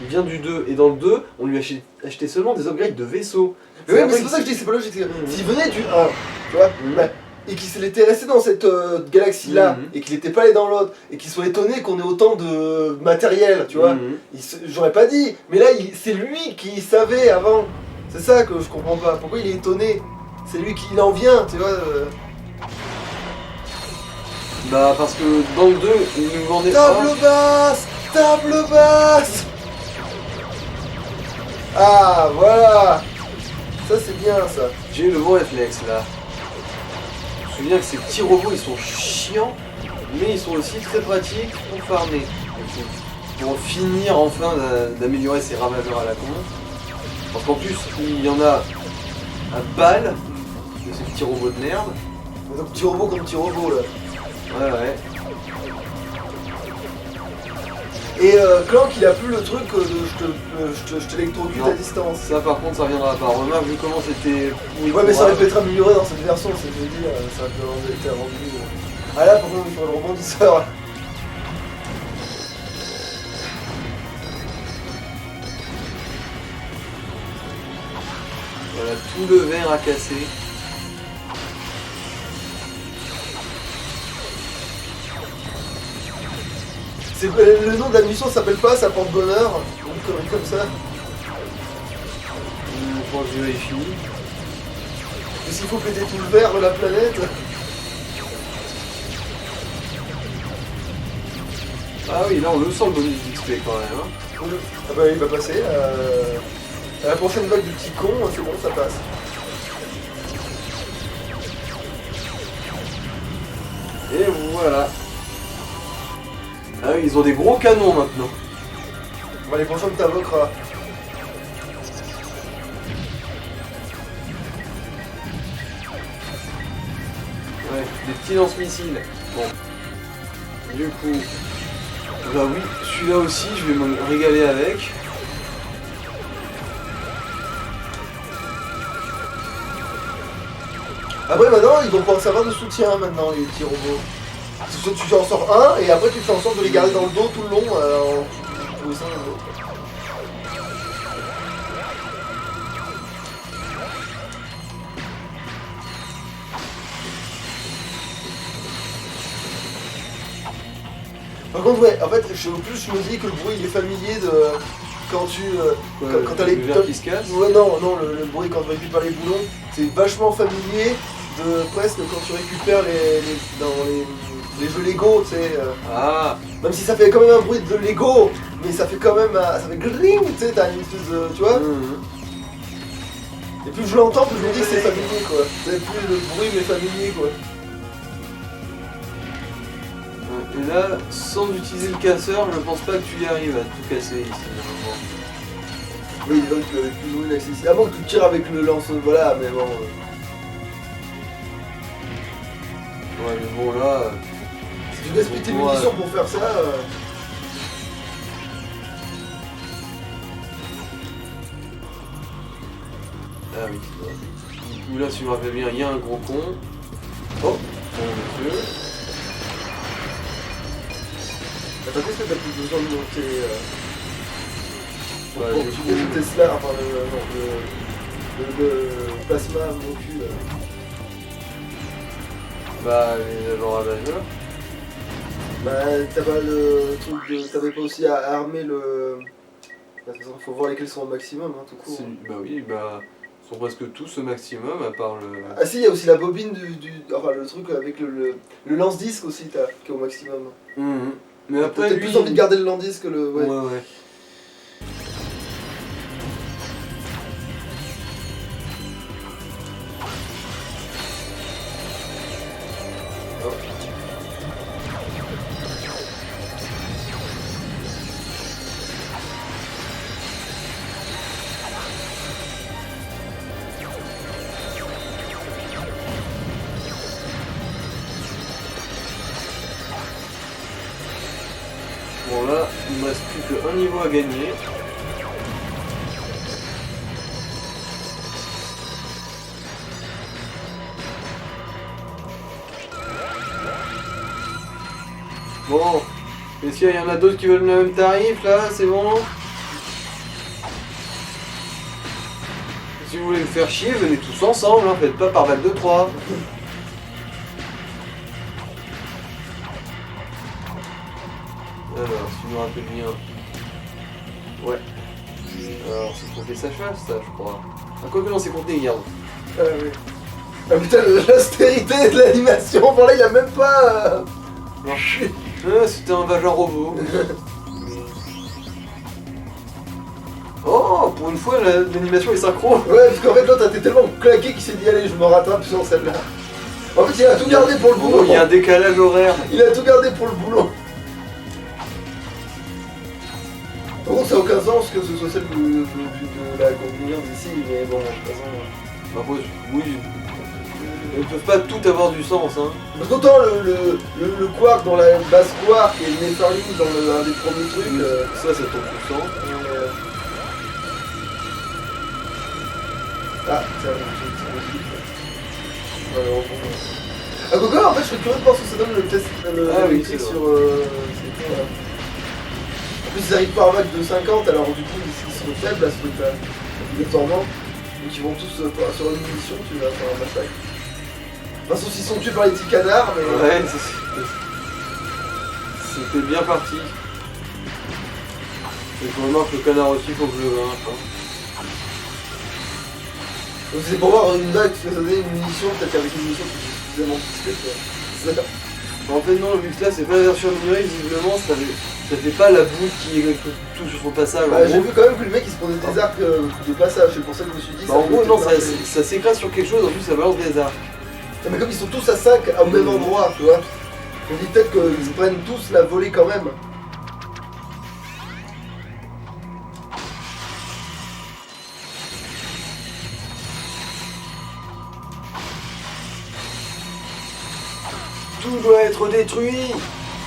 il vient du 2. Et dans le 2, on lui a acheté seulement des upgrades de vaisseau. Mais oui, mais c'est pour ça que je dis, c'est pas logique. S'il venait du 1, tu vois, bah, et qu'il était resté dans cette galaxie-là, et qu'il était pas allé dans l'autre, et qu'il soit étonné qu'on ait autant de matériel, tu vois, j'aurais pas dit. Mais là, c'est lui qui savait avant. C'est ça que je comprends pas. Pourquoi il est étonné? C'est lui qui en vient, tu vois. Bah parce que dans le 2, il nous vendait... Table basse! Table basse! Ah, voilà! Ça, c'est bien, ça. J'ai eu le bon réflexe, là. Je me souviens que ces petits robots, ils sont chiants, mais ils sont aussi très pratiques pour farmer. Pour finir enfin d'améliorer ces ravageurs à la con. Parce qu'en plus, il y en a à balle de ces petits robots de merde. Donc, petit robot comme petit robot, là. Ouais, ouais. Et Clank, il a plus le truc de je t'électrocute Non. à distance. Ça par contre ça reviendra pas. Remarque vu comment c'était. Ouais, mais ça aurait pu être amélioré dans cette version, c'est je veux dire, ça aurait pu été rendu. Ah là, par contre, il faut le rebondisseur. Voilà, tout le verre à casser. Le nom de la mission s'appelle pas ça porte bonheur, une connerie comme ça. Quand je vérifie. Mais s'il faut péter tout le verre de la planète. Ah oui, là on le sent le bonus d'XP quand même. Hein. Ah bah il va passer. À la prochaine vague du petit con, c'est bon, ça passe. Et voilà. Ah oui, ils ont des gros canons maintenant. Bon, les prochains t'invoquera. Ouais, des petits lance-missiles. Bon. Du coup, bah oui, celui-là aussi, je vais me régaler avec. Après maintenant, ils vont pouvoir servir de soutien maintenant, les petits robots. Tu en sors un et après tu fais en sorte de les garder dans le dos tout le long en poussant le dos. Par contre, ouais, en fait, je me dis que le bruit il est familier de quand tu. Quand t'as les. Le verre qui se casse. Ouais, non, le bruit quand tu récupères les boulons, c'est vachement familier de presque quand tu récupères dans les jeux Lego, tu sais. Ah, Même si ça fait quand même un bruit de Lego, mais ça fait quand même. Ça fait gling, tu sais, t'as une espèce de. Tu vois. Et plus je l'entends, plus je me dis que c'est familier, quoi. C'est plus le bruit, mais familier, quoi. et là, sans utiliser le casseur, je pense pas que tu y arrives à tout casser ici. Oui, donc plus ou moins inaccessible. Avant que tu tires avec le lance, voilà, mais bon. Ouais, mais bon là. Si tu gaspilles tes munitions pour faire ça. Ah oui. Du coup là, si je me rappelle bien, il y a un gros con. Oh, bon monsieur. Attends, qu'est-ce que t'as plus besoin de monter Ouais, pour du tu coup, le Tesla, enfin le plasma mon cul là. bah, les agents ravageurs. Bah t'as pas le truc de. T'avais pas aussi à armer le. Bah, de toute façon, faut voir lesquels sont au maximum, hein, tout court. Bah oui, bah. Ils sont presque tous au maximum, à part le. Ah si, il y a aussi la bobine enfin le truc avec le lance-disque aussi, qui est au maximum. Mais T'as après, peut-être lui, plus envie de garder le lance-disque que le. Ouais. Ouais. Bon là, il me reste plus qu'un niveau à gagner. Bon, est-ce qu'il y en a d'autres qui veulent le même tarif là? C'est bon? Si vous voulez me faire chier, venez tous ensemble, hein, faites pas par vague de 3. Alors, si je me rappelle bien. Ouais. Alors, c'est compté sa chasse, ça, je crois. Ah, quoi que non, c'est compté hier. Ah oui. Ah putain, l'austérité de l'animation, bon là il a même pas. Non. Ah, c'était un vagin robot. Oh, pour une fois, l'animation est synchro. Ouais, parce qu'en fait l'autre a été tellement claqué qu'il s'est dit allez, je me rattrape sur celle-là. En fait, il a tout gardé pour le boulot. Oh, il y a un décalage horaire. Il a tout gardé pour le boulot. Par contre, ça n'a aucun sens que ce soit celle de la combinaison d'ici, mais bon, de toute façon. Bah, oui. Ils peuvent pas tout avoir du sens, hein. Parce qu'autant le quark dans la base quark et le Nefarious dans un des premiers trucs. Ça tombe tout le temps. Ah, tiens, ah, Gogo, en fait, je serais curieux de voir ce que ça donne le test c'est sur. C'est con, là. En plus, ils arrivent par vague de 50, alors du coup, ils sont faibles à ce truc-là. Obligatoirement. Donc, ils vont tous sur une mission, tu vas faire un massacre. Enfin, sauf s'ils sont tués par les petits canards, mais. Ouais, c'était bien parti. Et je remarque le canard aussi, faut que je le vainque. Hein. Donc, c'est pour voir une vague, ça donner une munition, peut-être avec une munition qui est suffisamment discrète, quoi. En fait, non, vu que là, c'est pas la version améliorée, visiblement, ça fait pas la boule qui est tout sur son passage. Bah, j'ai vu quand même que le mec il se prenait des arcs de passage, c'est pour ça que je me suis dit. Bah, en gros, non, ça s'écrase sur quelque chose, en plus ça balance des arcs. Mais comme ils sont tous à 5 au même endroit, tu vois, je me dis peut-être qu'ils prennent tous la volée quand même. Tout doit être détruit.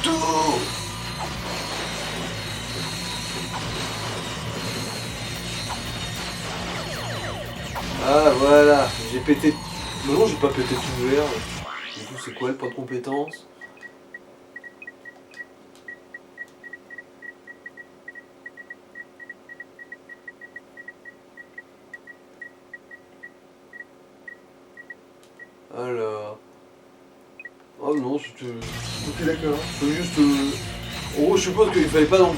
Tout. Ah voilà, j'ai pété... Non, j'ai pas pété tout le verre. Du coup, c'est quoi le point de compétence? Alors... Oh non, c'était... Ok, d'accord. C'est juste... En gros, je suppose qu'il fallait pas dans tout...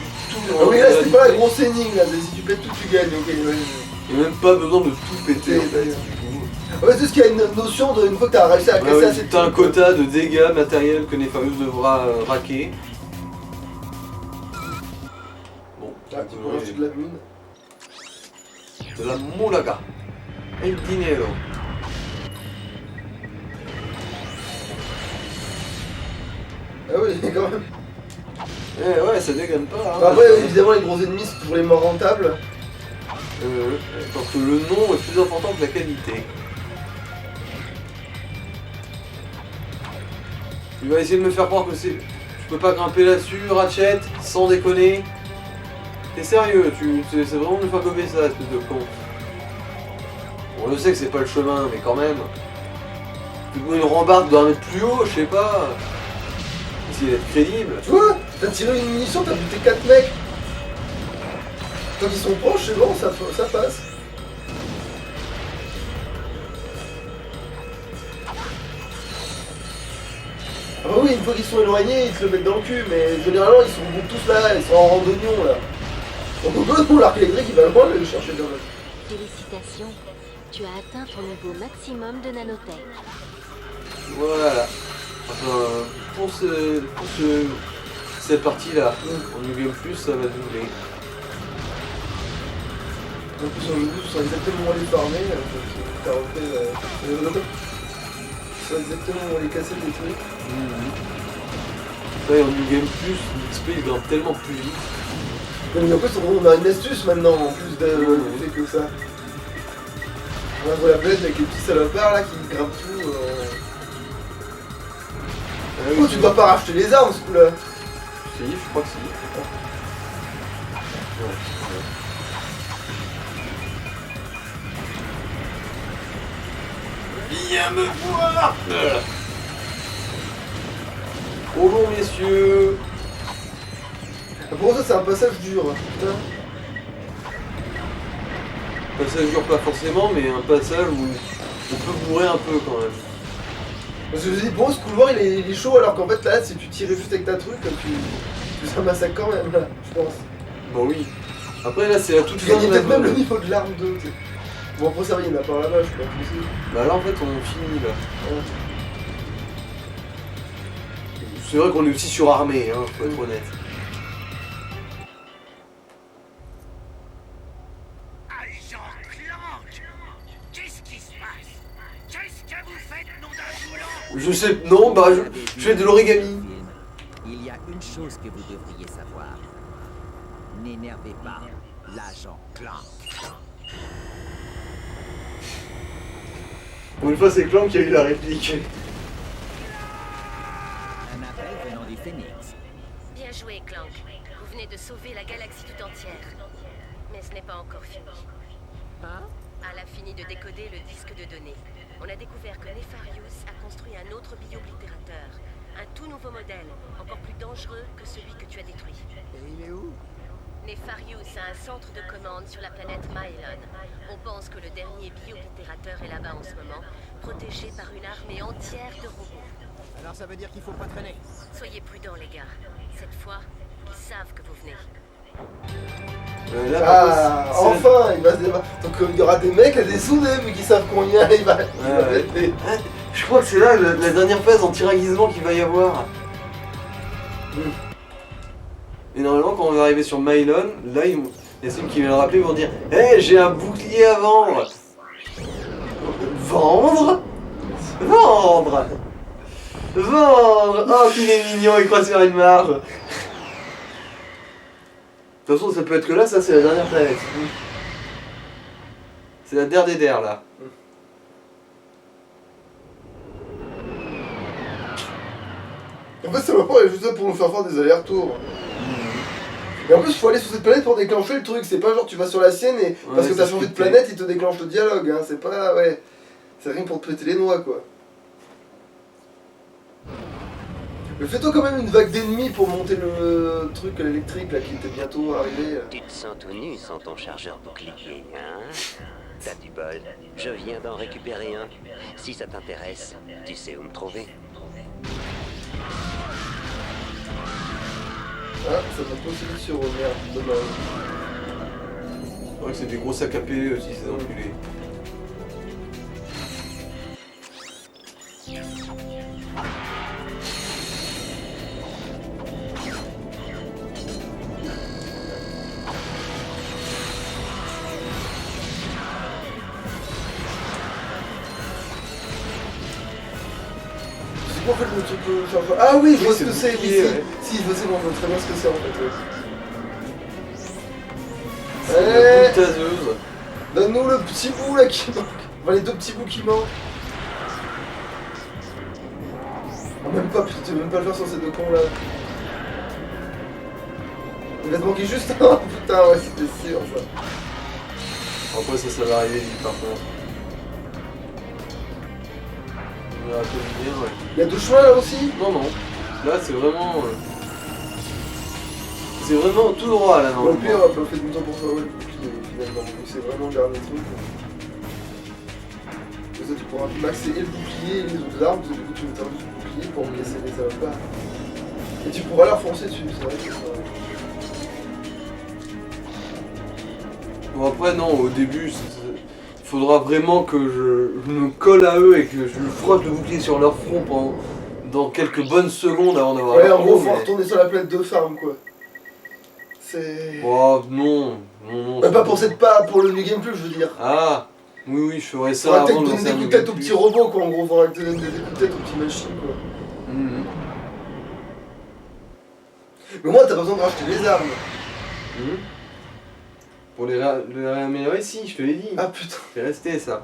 Ah oui, là c'était pas la grosse énigme, là, si tu pètes tout, tu gagnes, ok, ouais. Il n'y a même pas besoin de tout péter, en fait. Ouais, c'est ce qu'il y a une notion de... Une fois que t'as réussi à casser assez de t'as un quota de dégâts matériels que Nefarious devra raquer. Bon, Ah, tu peux racheter de la mine. de la moulaga. El dinero. Ah oui, quand même. Eh ouais, ça dégaine pas. Hein. Après, évidemment, les gros ennemis, c'est toujours les morts rentables. Parce que le nom est plus important que la qualité. Il va essayer de me faire croire que c'est... Tu peux pas grimper là-dessus, Ratchet, sans déconner. T'es sérieux, c'est vraiment de me faire gober ça, espèce de con. Bon, je sais que c'est pas le chemin, mais quand même. Tu peux une rambarde d'un mètre plus haut, je sais pas. Essayer d'être crédible. Tu vois, t'as tiré une munition, t'as buté 4 mecs. Quand ils sont proches, c'est bon, ça passe. Ah bah oui, une fois qu'ils sont éloignés, ils te le mettent dans le cul, mais généralement ils sont tous là, ils sont en randonnion là. Donc on peut pour l'arc électrique, il va loin le chercher quand même. Félicitations, tu as atteint ton niveau maximum de nanotech. Voilà. Enfin, pour cette partie-là, en New Game Plus, ça va doubler. En plus, sur le jeu, tu sais exactement où aller farmer, t'as refait. Tu sais exactement où aller casser des trucs. Ça, en New Game Plus, l'XP il grimpe tellement plus vite. Mais en plus, on a une astuce maintenant, en plus de fait que ça. On voit la planète avec les petits salopards là qui grimpent tout. Oh, tu dois pas racheter les armes ce coup-là. Si, je crois que si. Viens me voir. Bonjour messieurs. Pour ça c'est un passage dur, putain. Passage dur pas forcément, mais un passage où on peut bourrer un peu quand même. Parce que je dis, bon, ce couloir il est chaud alors qu'en fait là, si tu tirais juste avec ta truc, tu fais un massacre quand même là, je pense. Bon oui. Après là c'est la toute Tu fin gagnais de peut-être la même le vol. niveau de l'arme 2, tu sais. Bon après ça va, il y en a par là-bas, je pense aussi. Bah là en fait on finit là. Ouais. C'est vrai qu'on est aussi surarmé, hein, faut être honnête. Agent Clank, qu'est-ce qui se passe? Qu'est-ce que vous faites, nom d'un boulot? Je sais, non, bah je fais de l'origami. Il y a une chose que vous devriez savoir. N'énervez pas l'agent Clank. Pour une fois, c'est Clank qui a eu la réplique. Un appel venant du Phénix. Bien joué, Clank. Vous venez de sauver la galaxie tout entière. Mais ce n'est pas encore fini. Elle a fini de décoder le disque de données. On a découvert que Nefarius a construit un autre bioblitérateur. Un tout nouveau modèle, encore plus dangereux que celui que tu as détruit. Et il est où? Nefarius a un centre de commande sur la planète Mylon. On pense que le dernier bioblitérateur est là-bas en ce moment, protégé par une armée entière de robots. Alors ça veut dire qu'il faut pas traîner. Soyez prudents, les gars. Cette fois, ils savent que vous venez. Là, Ah, par contre, enfin, il va se débarrasser. Donc il y aura des mecs à des soudés, mais qui savent qu'on y est, il va ouais. péter. je crois que c'est là la dernière phase anti-raguisement qu'il va y avoir. Et normalement, quand on va arriver sur Mylon, là, il y a celui qui va le rappeler pour dire « Hey, j'ai un bouclier à vendre !» Vendre? Vendre! Vendre! Oh, qu'il est mignon, il croit sur une marge. De toute façon, ça peut être que là, ça c'est la dernière planète. C'est la der des der, là. En fait, c'est vraiment juste pour nous faire faire des allers-retours. Et en plus, il faut aller sur cette planète pour déclencher le truc. C'est pas genre tu vas sur la sienne et parce que t'as changé de planète, il te déclenche le dialogue. Hein. C'est pas. Ouais. C'est rien pour te péter les noix, quoi. Mais fais-toi quand même une vague d'ennemis pour monter le truc électrique là qui était bientôt arrivé. Tu te sens tout nu sans ton chargeur bouclier, hein? T'as du bol. Je viens d'en récupérer un. Si ça t'intéresse, tu sais où me trouver. Ah, ça m'a pas aussi sur merde, dommage. C'est vrai que c'est des gros sacs à PE aussi, ces enculés. C'est quoi en fait le truc de chargeur? Ah oui, je vois ce que c'est, oui, bouclier, ouais. si, je vois c'est bon, je vois très bien ce que c'est en fait. Ouais. C'est une taseuse. Donne-nous le petit bout là qui manque. Enfin, les deux petits bouts qui manquent. Oh, même pas, putain, tu veux même pas le faire sur ces deux cons là. Il va te manquer juste un, putain, ouais, c'était sûr ça. Après, ça va arriver vite par contre. On verra que bien, ouais. Il y a deux chemins là aussi? Non, non. Là, c'est vraiment. C'est vraiment tout droit là, Bon, non. le pire, on peut faire du temps pour faire ouais, le bouclier finalement. Donc c'est vraiment le dernier truc. Comme ça, tu pourras maxer et le bouclier et les autres armes. Du coup, tu mettras juste le bouclier pour casser les salopards. Et tu pourras leur foncer dessus, c'est vrai que ça. Bon, après, non, au début, il faudra vraiment que je me colle à eux et que je frotte le bouclier sur leur front dans quelques bonnes secondes avant d'avoir. Ouais, en gros, faut retourner sur la planète de farm quoi. C'est. Oh, non, non. Bah, pas pour cette pas pour le New Game Plus, je veux dire. Ah, oui, je ferais ça Faudra avant peut-être de donner lancer des un coups de tête aux New petits Game robots quoi, en gros, faudra que tu donnes des coups de tête aux petites machines quoi. Plus. Mhm. Mais moi, t'as pas besoin de racheter les armes. Mhm. Pour les réaméliorer, si, je te l'ai dit. Ah putain. C'est resté ça.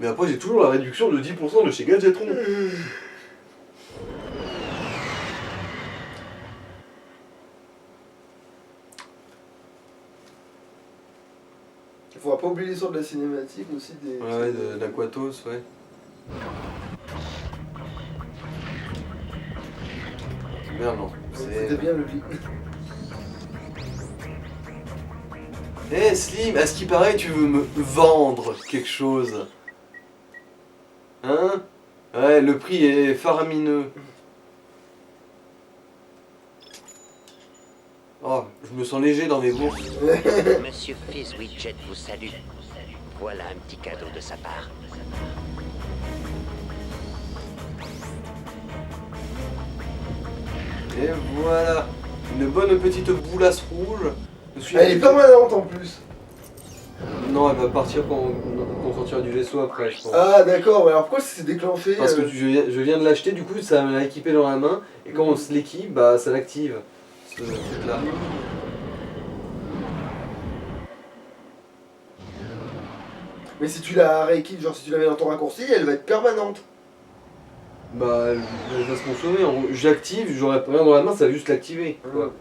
Mais après, j'ai toujours la réduction de 10% de chez Gadgetron. Il faudra pas oublier l'histoire de la cinématique aussi des. Ouais, d'Aquatos, ouais. Merde, non. C'était bien le lit. Eh Slim, à ce qui paraît, tu veux me vendre quelque chose. Hein? Ouais, le prix est faramineux. Oh, je me sens léger dans mes bourses. Monsieur Fizz Widget vous salue. Voilà un petit cadeau de sa part. Et voilà, une bonne petite boulasse rouge. Elle est permanente en plus. Non, elle va partir quand on sortira du vaisseau après, je pense. Ah d'accord, mais alors pourquoi ça s'est déclenché Parce que je viens de l'acheter, du coup ça m'a équipé dans la main, et quand on se l'équipe, bah ça l'active, ce truc là. Mais si tu la rééquipes, genre si tu la mets dans ton raccourci, elle va être permanente. Bah, elle va se consommer. En gros, j'active, j'aurai rien dans la main, ça va juste l'activer. Quoi.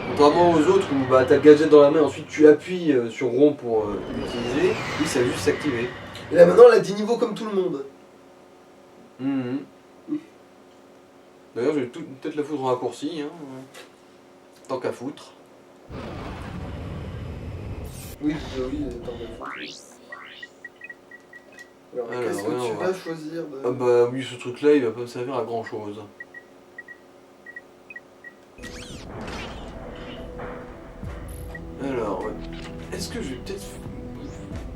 Contrairement aux autres où bah, t'as le gadget dans la main, ensuite tu appuies sur rond pour l'utiliser, lui ça va juste s'activer. Et là maintenant, elle a 10 niveaux comme tout le monde. D'ailleurs, je vais peut-être la foutre en raccourci, hein, tant qu'à foutre. Oui, tant qu'à foutre. Alors, qu'est-ce que tu vas choisir de... Ah bah oui, ce truc-là, il va pas me servir à grand-chose. Alors, ouais. Est-ce que je vais peut-être...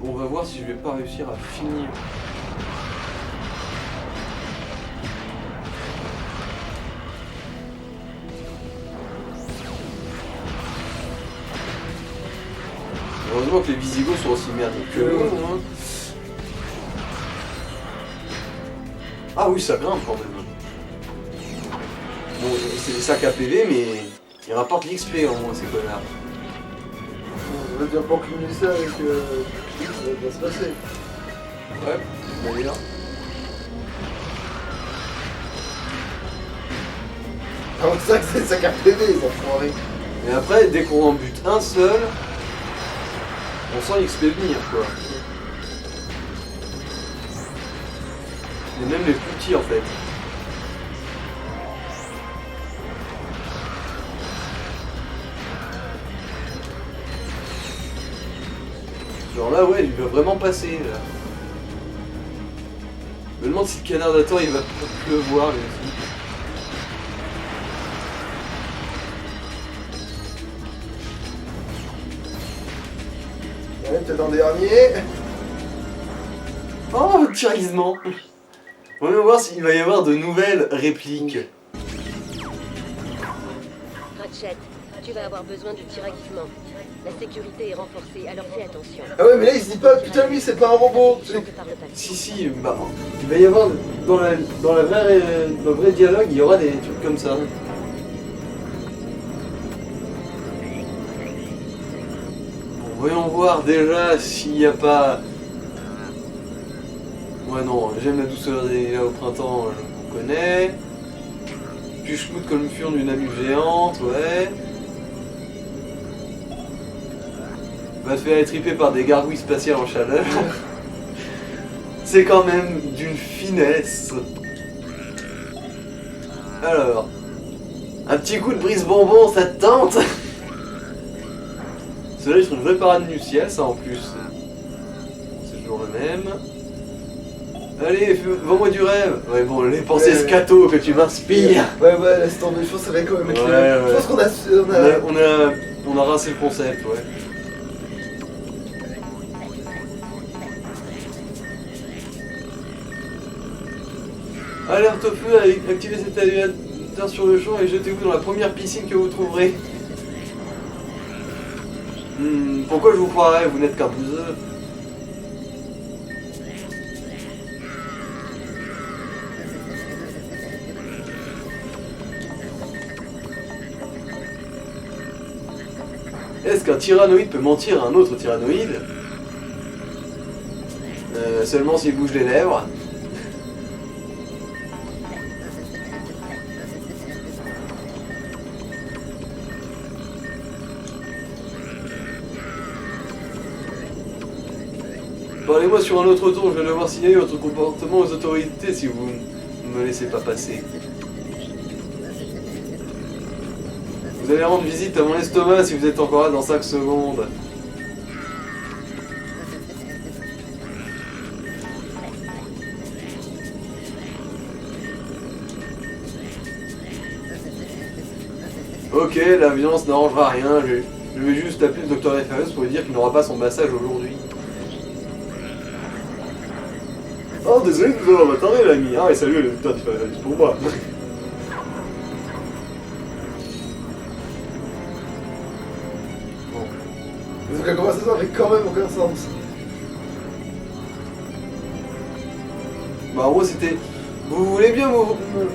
On va voir si je vais pas réussir à finir. Heureusement que les Visigoths sont aussi merdiques que nous, hein. Ah oui, ça grimpe quand même. Bon, c'est des sacs à PV, mais ils rapportent l'XP au moins, ces connards. On va dire pour cumuler ça avec... ça va bien se passer. Ouais, d'ailleurs. Alors c'est ça que c'est des sacs à PV, les enfoirés. Et après, dès qu'on en bute un seul, on sent l'XP venir, quoi. Et même les plus petits, en fait. Genre là, ouais, il va vraiment passer, là. Je me demande si le canard d'Ator, il va pleuvoir, lui aussi. Ouais, peut-être un dernier. Oh, tiraillement. On va voir s'il va y avoir de nouvelles répliques. Ratchet, tu vas avoir besoin du tiraguisement. La sécurité est renforcée, alors fais attention. Ah ouais, mais là il se dit pas, putain lui c'est pas un robot. Si, bah, il va y avoir, dans le vrai dialogue, il y aura des trucs comme ça. Bon, voyons voir déjà s'il n'y a pas... Ouais non, j'aime la douceur des là au printemps, on connaît. Du schmout comme le furent d'une amie géante, ouais. Va te faire étriper par des gargouilles spatiales en chaleur. C'est quand même d'une finesse. Alors, un petit coup de brise-bonbon, ça te tente? Ceux-là, ils sont une vraie parade nuptiale, ça en plus. C'est toujours le même. Allez, vends-moi du rêve. Ouais, bon, les pensées scato que tu m'inspires. Ouais, laisse tomber, je pense que ça va quand même être ouais. Je pense qu'on on a rincé le concept, ouais. Alerte au feu, activez cet aviateur sur le champ et jetez-vous dans la première piscine que vous trouverez. Pourquoi je vous croirais, vous n'êtes qu'un bouseux. Est-ce qu'un tyrannoïde peut mentir à un autre tyrannoïde? Seulement s'il bouge les lèvres. Parlez-moi sur un autre ton, je vais devoir signaler votre comportement aux autorités si vous ne me laissez pas passer. Vous allez rendre visite à mon estomac si vous êtes encore là dans 5 secondes. Ok, la violence n'arrangera rien, je vais juste appeler le docteur Nefarious pour lui dire qu'il n'aura pas son massage aujourd'hui. Oh désolé de vous avoir attendé l'ami. Ah et salut le docteur Nefarious pour moi. Donc la conversation avait quand même aucun sens. Bah en gros c'était... Vous voulez bien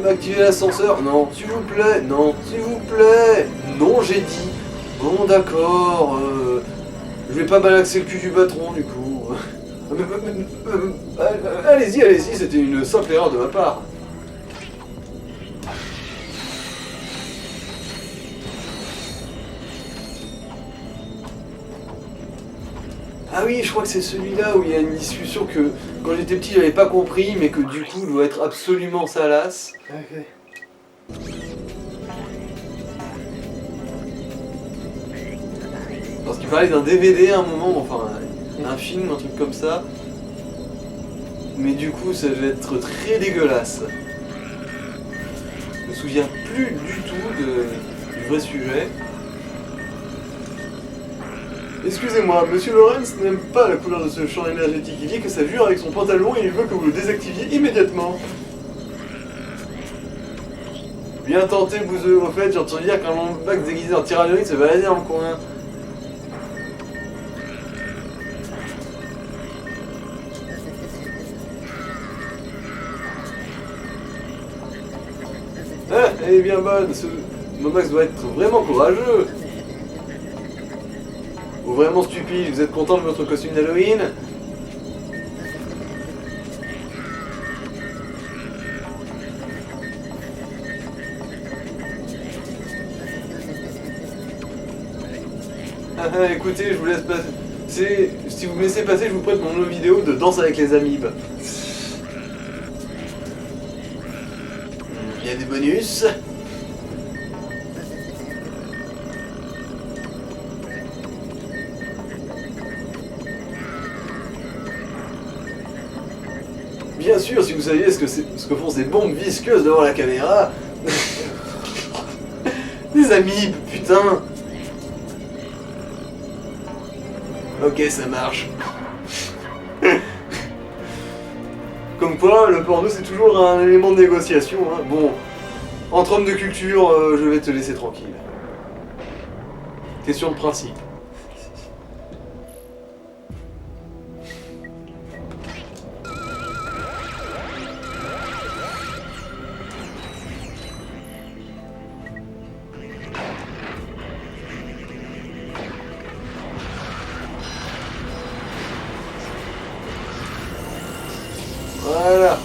m'activer l'ascenseur? Non, s'il vous plaît, non, s'il vous plaît. Non, j'ai dit. Bon d'accord, je vais pas malaxer le cul du patron du coup. Allez-y, allez-y, c'était une simple erreur de ma part. Ah oui, je crois que c'est celui-là où il y a une discussion que quand j'étais petit j'avais pas compris, mais que du coup doit être absolument salace. Ok. Parce qu'il parlait d'un DVD à un moment, enfin un film, un truc comme ça. Mais du coup ça devait être très dégueulasse. Je me souviens plus du tout du vrai sujet. Excusez-moi, Monsieur Lawrence n'aime pas la couleur de ce champ énergétique. Il dit que ça jure avec son pantalon et il veut que vous le désactiviez immédiatement. Bien tenté, bouseux. Au fait, j'ai entendu dire qu'un Lombax déguisé en tyrannoïde se baladait dans le coin. Ah, elle est bien bonne. Ce Lombax doit être vraiment courageux. Ou vraiment stupide, vous êtes content de votre costume d'Halloween? Écoutez, je vous laisse passer. Si vous me laissez passer, je vous prête mon nouveau vidéo de danse avec les amibes. Il y a des bonus. Bien sûr, si vous saviez ce que font ces bombes visqueuses devant la caméra. Des amibes, putain. Ok, ça marche. Comme quoi, le porno c'est toujours un élément de négociation. Hein. Bon, entre hommes de culture, je vais te laisser tranquille. Question de principe. Voilà.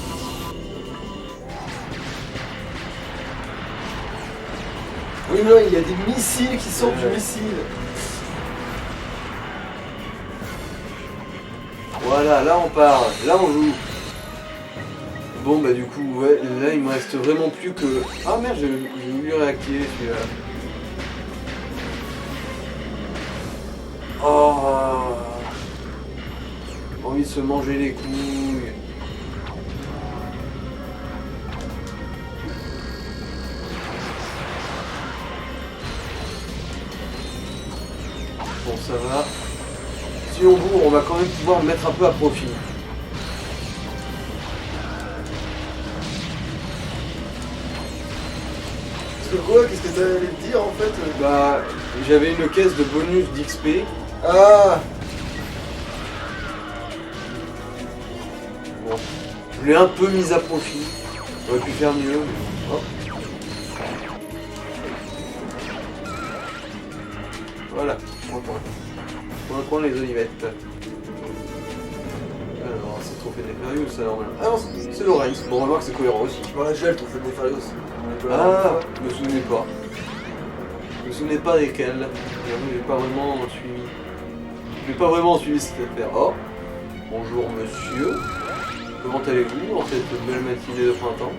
Oui, non, il y a des missiles qui sortent du missile. Voilà, là on part, là on joue. Bon bah du coup, ouais, là il me reste vraiment plus que... Ah merde, j'ai voulu réactiver celui-là. Oh, envie de se manger les couilles. Bon, ça va. Si on bourre, on va quand même pouvoir le mettre un peu à profit. Parce que quoi? Qu'est-ce que t'allais te dire en fait? Bah, j'avais une caisse de bonus d'XP. Ah! Bon, je l'ai un peu mise à profit. J'aurais pu faire mieux, mais hop. Voilà, on prend les olivettes. Alors, c'est trop fait Nefarious, ça normal. Ah non, c'est Lawrence. Bon, on va voir que c'est cohérent aussi. Voilà, je l'ai trop fait Nefarious. Ah, je me souvenais pas. Je me souvenais pas desquels. J'ai pas vraiment suivi. J'ai pas vraiment suivi cette affaire. Oh, bonjour monsieur. Comment allez-vous en cette belle matinée de printemps?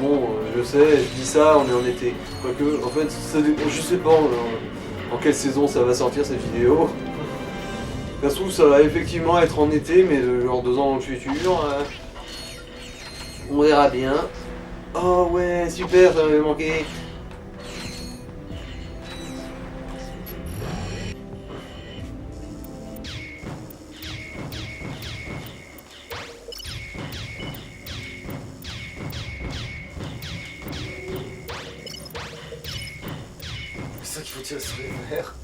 Bon, je sais, je dis ça, on est en été. Quoique, en fait, je sais pas en quelle saison ça va sortir cette vidéo. Ça se trouve, ça va effectivement être en été, mais genre 2 ans dans le futur. On verra bien. Oh ouais, super, ça m'avait manqué. C'est ça qu'il faut tirer sur les verres.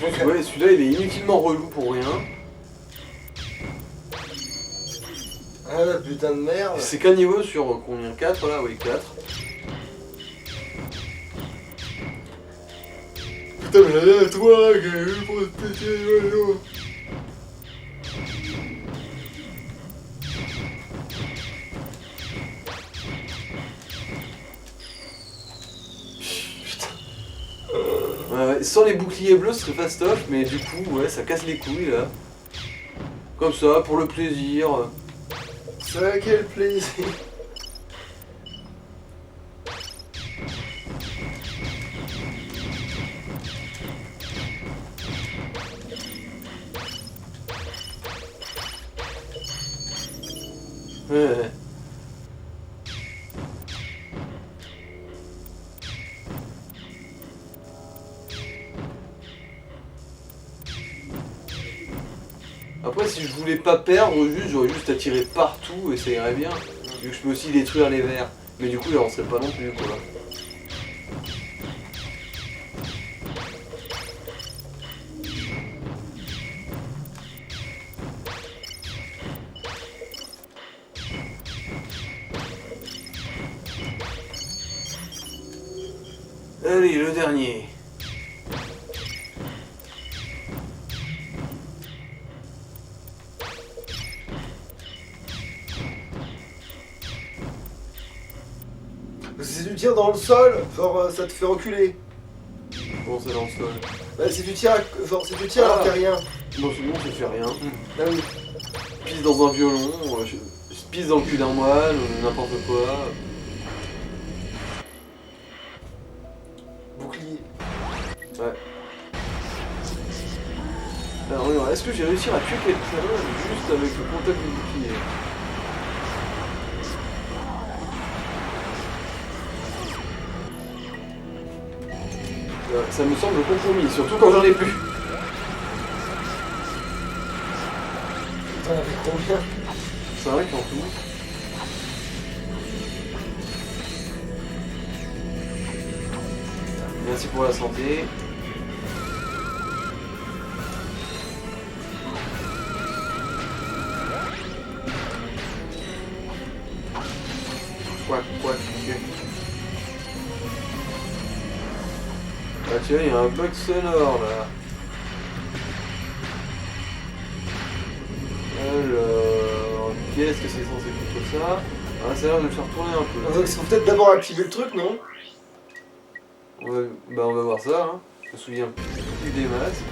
pense que ouais, celui-là il est inutilement relou pour rien. Ah la putain de merde. C'est qu'un niveau sur combien? 4 là? Oui, 4. Putain mais là toi, j'ai eu pour te péter les noyaux. Ouais, sans les boucliers bleus ce serait fastoche, mais du coup ouais ça casse les couilles là. Comme ça, pour le plaisir. Ça quel plaisir. Ouais. Après si je voulais pas perdre, j'aurais juste à tirer partout et ça irait bien. Vu que je peux aussi détruire les vers. Mais du coup il en serait pas non plus quoi. Allez, le dernier. Si tu tires dans le sol, genre ça te fait reculer. Bon, c'est dans le sol. Bah si tu tires, genre, si tu tires alors qu'il n'y a rien. Bon, c'est bon, ça fait rien. Ah oui. Je pisse dans un violon, je pisse dans le cul d'un moine, ou n'importe quoi. Bouclier. Ouais. Alors, est-ce que j'ai réussi à tuer quelqu'un juste avec le contact du bouclier? Ça me semble compromis, surtout quand j'en ai plus. T'en avais combien? 5 en tout. Merci pour la santé. Quack, quack, ok. Ah tiens, il y a un bug sonore là. Alors, qu'est-ce que c'est censé foutre ça? Ah, ça a l'air de me faire tourner un peu. Donc il faut peut-être d'abord activer le truc, non? Ouais, bah on va voir ça, hein. Je me souviens plus des masses.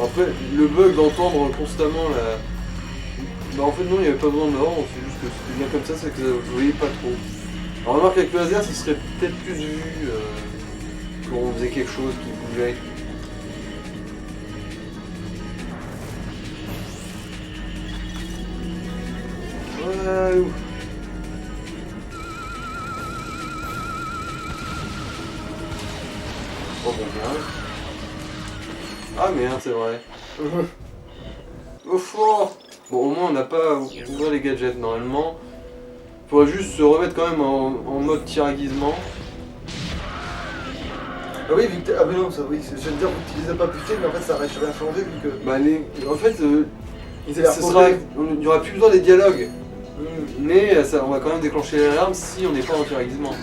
Après, le bug d'entendre constamment la... Bah en fait non, il n'y avait pas besoin d'ordre, c'est juste que c'était bien comme ça, c'est que vous voyez pas trop. Alors remarque avec le laser, ce serait peut-être plus vu quand on faisait quelque chose qui bougeait. Waouh. Oh bon bien. Ah merde, c'est vrai. Au fond. Bon, au moins on n'a pas à ouvrir les gadgets normalement. Faudrait juste se remettre quand même en mode tir à guisement. Ah oui, vu que ah mais non, ça oui, je viens de dire que tu les as pas butés, mais en fait ça aurait rien changé vu que... Bah en fait, il n'y aura plus besoin des dialogues. Mais ça, on va quand même déclencher l'alarme si on n'est pas en tir à guisement.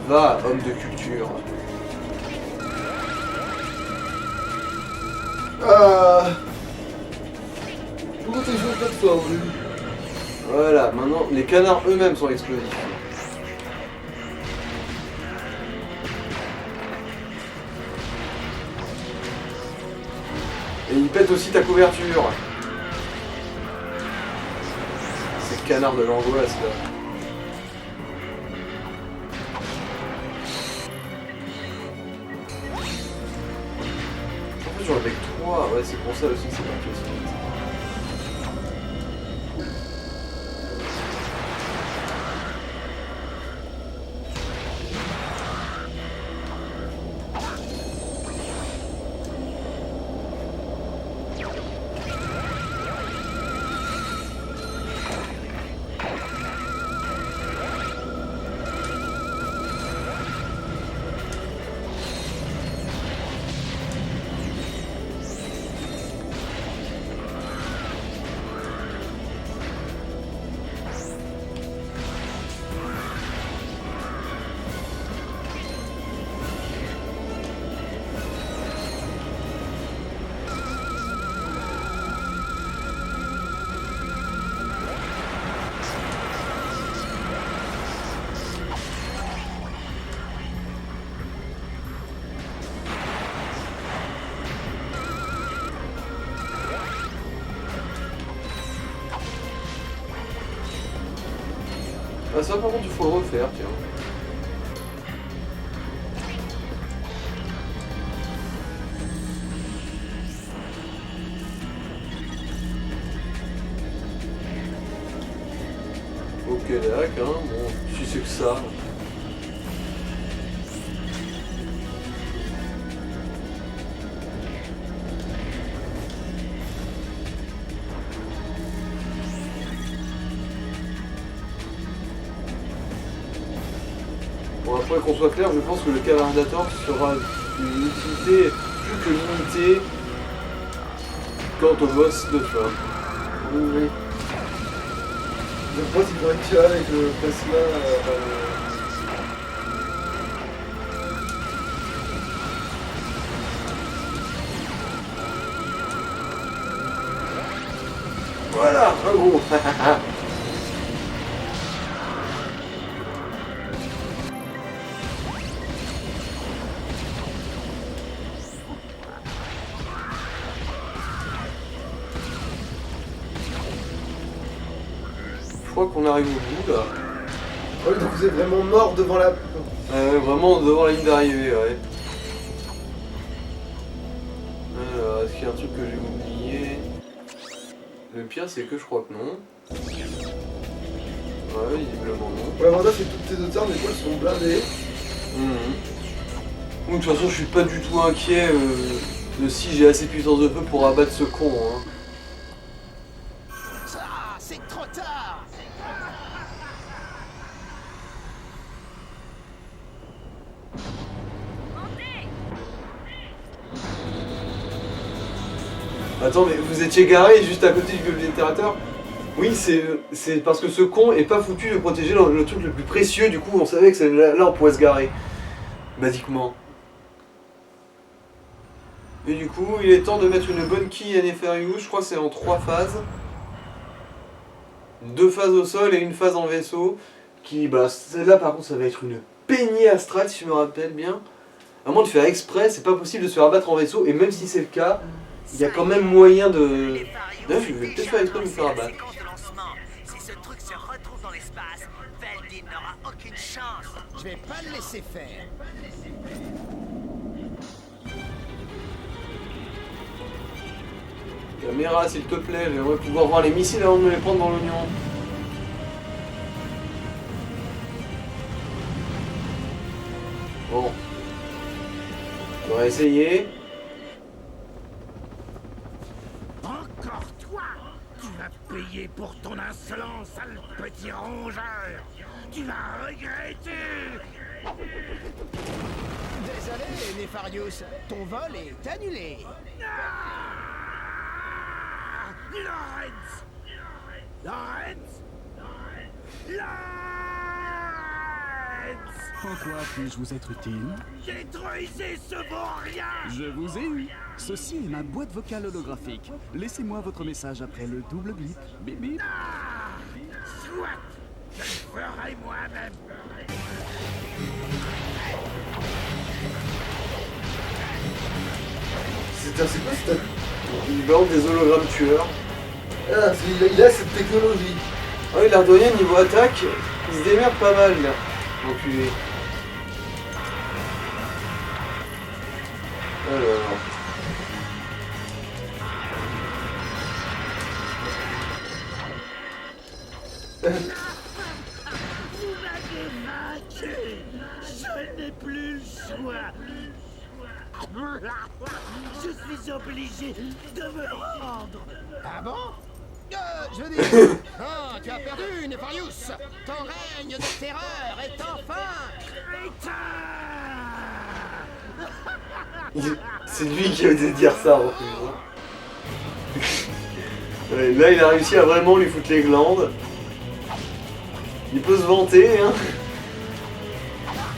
Va, homme de culture. Pourquoi t'es joué pas de fois, oui. Voilà, maintenant, les canards eux-mêmes sont explosifs. Et ils pètent aussi ta couverture. Ces canards de l'angoisse, là. En fait, j'en ai que 3. Ouais, c'est pour ça aussi que c'est marqué aussi. Ah, ça par contre il faut le refaire, tiens. Ok d'accord, hein, bon, si c'est que ça. Bon, après qu'on soit clair, je pense que le Cavardator sera une utilité plus que limitée quant au boss de fin. Oui. Je pense qu'il faudrait tirer avec le plasma. Voilà, un gros. Je crois qu'on arrive au bout là. Ah oui, donc vous êtes vraiment mort devant la... Vraiment devant la ligne d'arrivée, ouais. Alors, est-ce qu'il y a un truc que j'ai oublié? Le pire, c'est que je crois que non. Ouais, visiblement non. Ouais, l'avantage c'est que toutes tes autres armes, des fois, elles sont blindées. De toute façon, je suis pas du tout inquiet de si j'ai assez de puissance de feu pour abattre ce con. Hein. Ah, c'est trop tard. Attends, mais vous étiez garé juste à côté du oblitérateur? Oui, c'est parce que ce con est pas foutu de protéger le truc le plus précieux, du coup on savait que là on pourrait se garer. Basiquement. Et du coup, il est temps de mettre une bonne quille à Nefarious, je crois que c'est en 3 phases. 2 phases au sol et une phase en vaisseau. Qui, bah, celle-là par contre ça va être une peignée astrale si je me rappelle bien. À moins de faire exprès, c'est pas possible de se faire abattre en vaisseau, et même si c'est le cas, il y a quand même moyen de... Là, je vais peut-être faire exprès de me faire abattre. Si ce truc se retrouve dans l'espace, Veldin n'aura aucune chance. Je vais pas le laisser faire. Caméra, s'il te plaît, j'aimerais pouvoir voir les missiles avant de me les prendre dans l'oignon. Bon. On va essayer. Encore toi! Tu vas payer pour ton insolence, sale petit rongeur! Tu vas regretter! Désolé, Nefarious, ton vol est annulé. Lawrence! Lawrence! Lawrence! En quoi puis-je vous être utile? Détruisez ce vaurien! Je vous ai eu. Ceci est ma boîte vocale holographique. Laissez-moi votre message après le double bip. Bip bip. Ah, soit! Je le ferai moi-même! C'est quoi cette... Il balance des hologrammes tueurs. Ah, il a cette technologie. Ah oui, l'Ardoyen, niveau attaque, il se démerde pas mal, là. Enculé. Alors... Vous m'avez vaincu! Je n'ai plus le choix! Je suis obligé de me rendre! Ah bon? Je veux dire... Ah, tu as perdu, Nefarius! Ton règne de terreur est enfin... C'est lui qui a osé dire ça en plus. Hein. Ouais, là, il a réussi à vraiment lui foutre les glandes. Il peut se vanter, hein.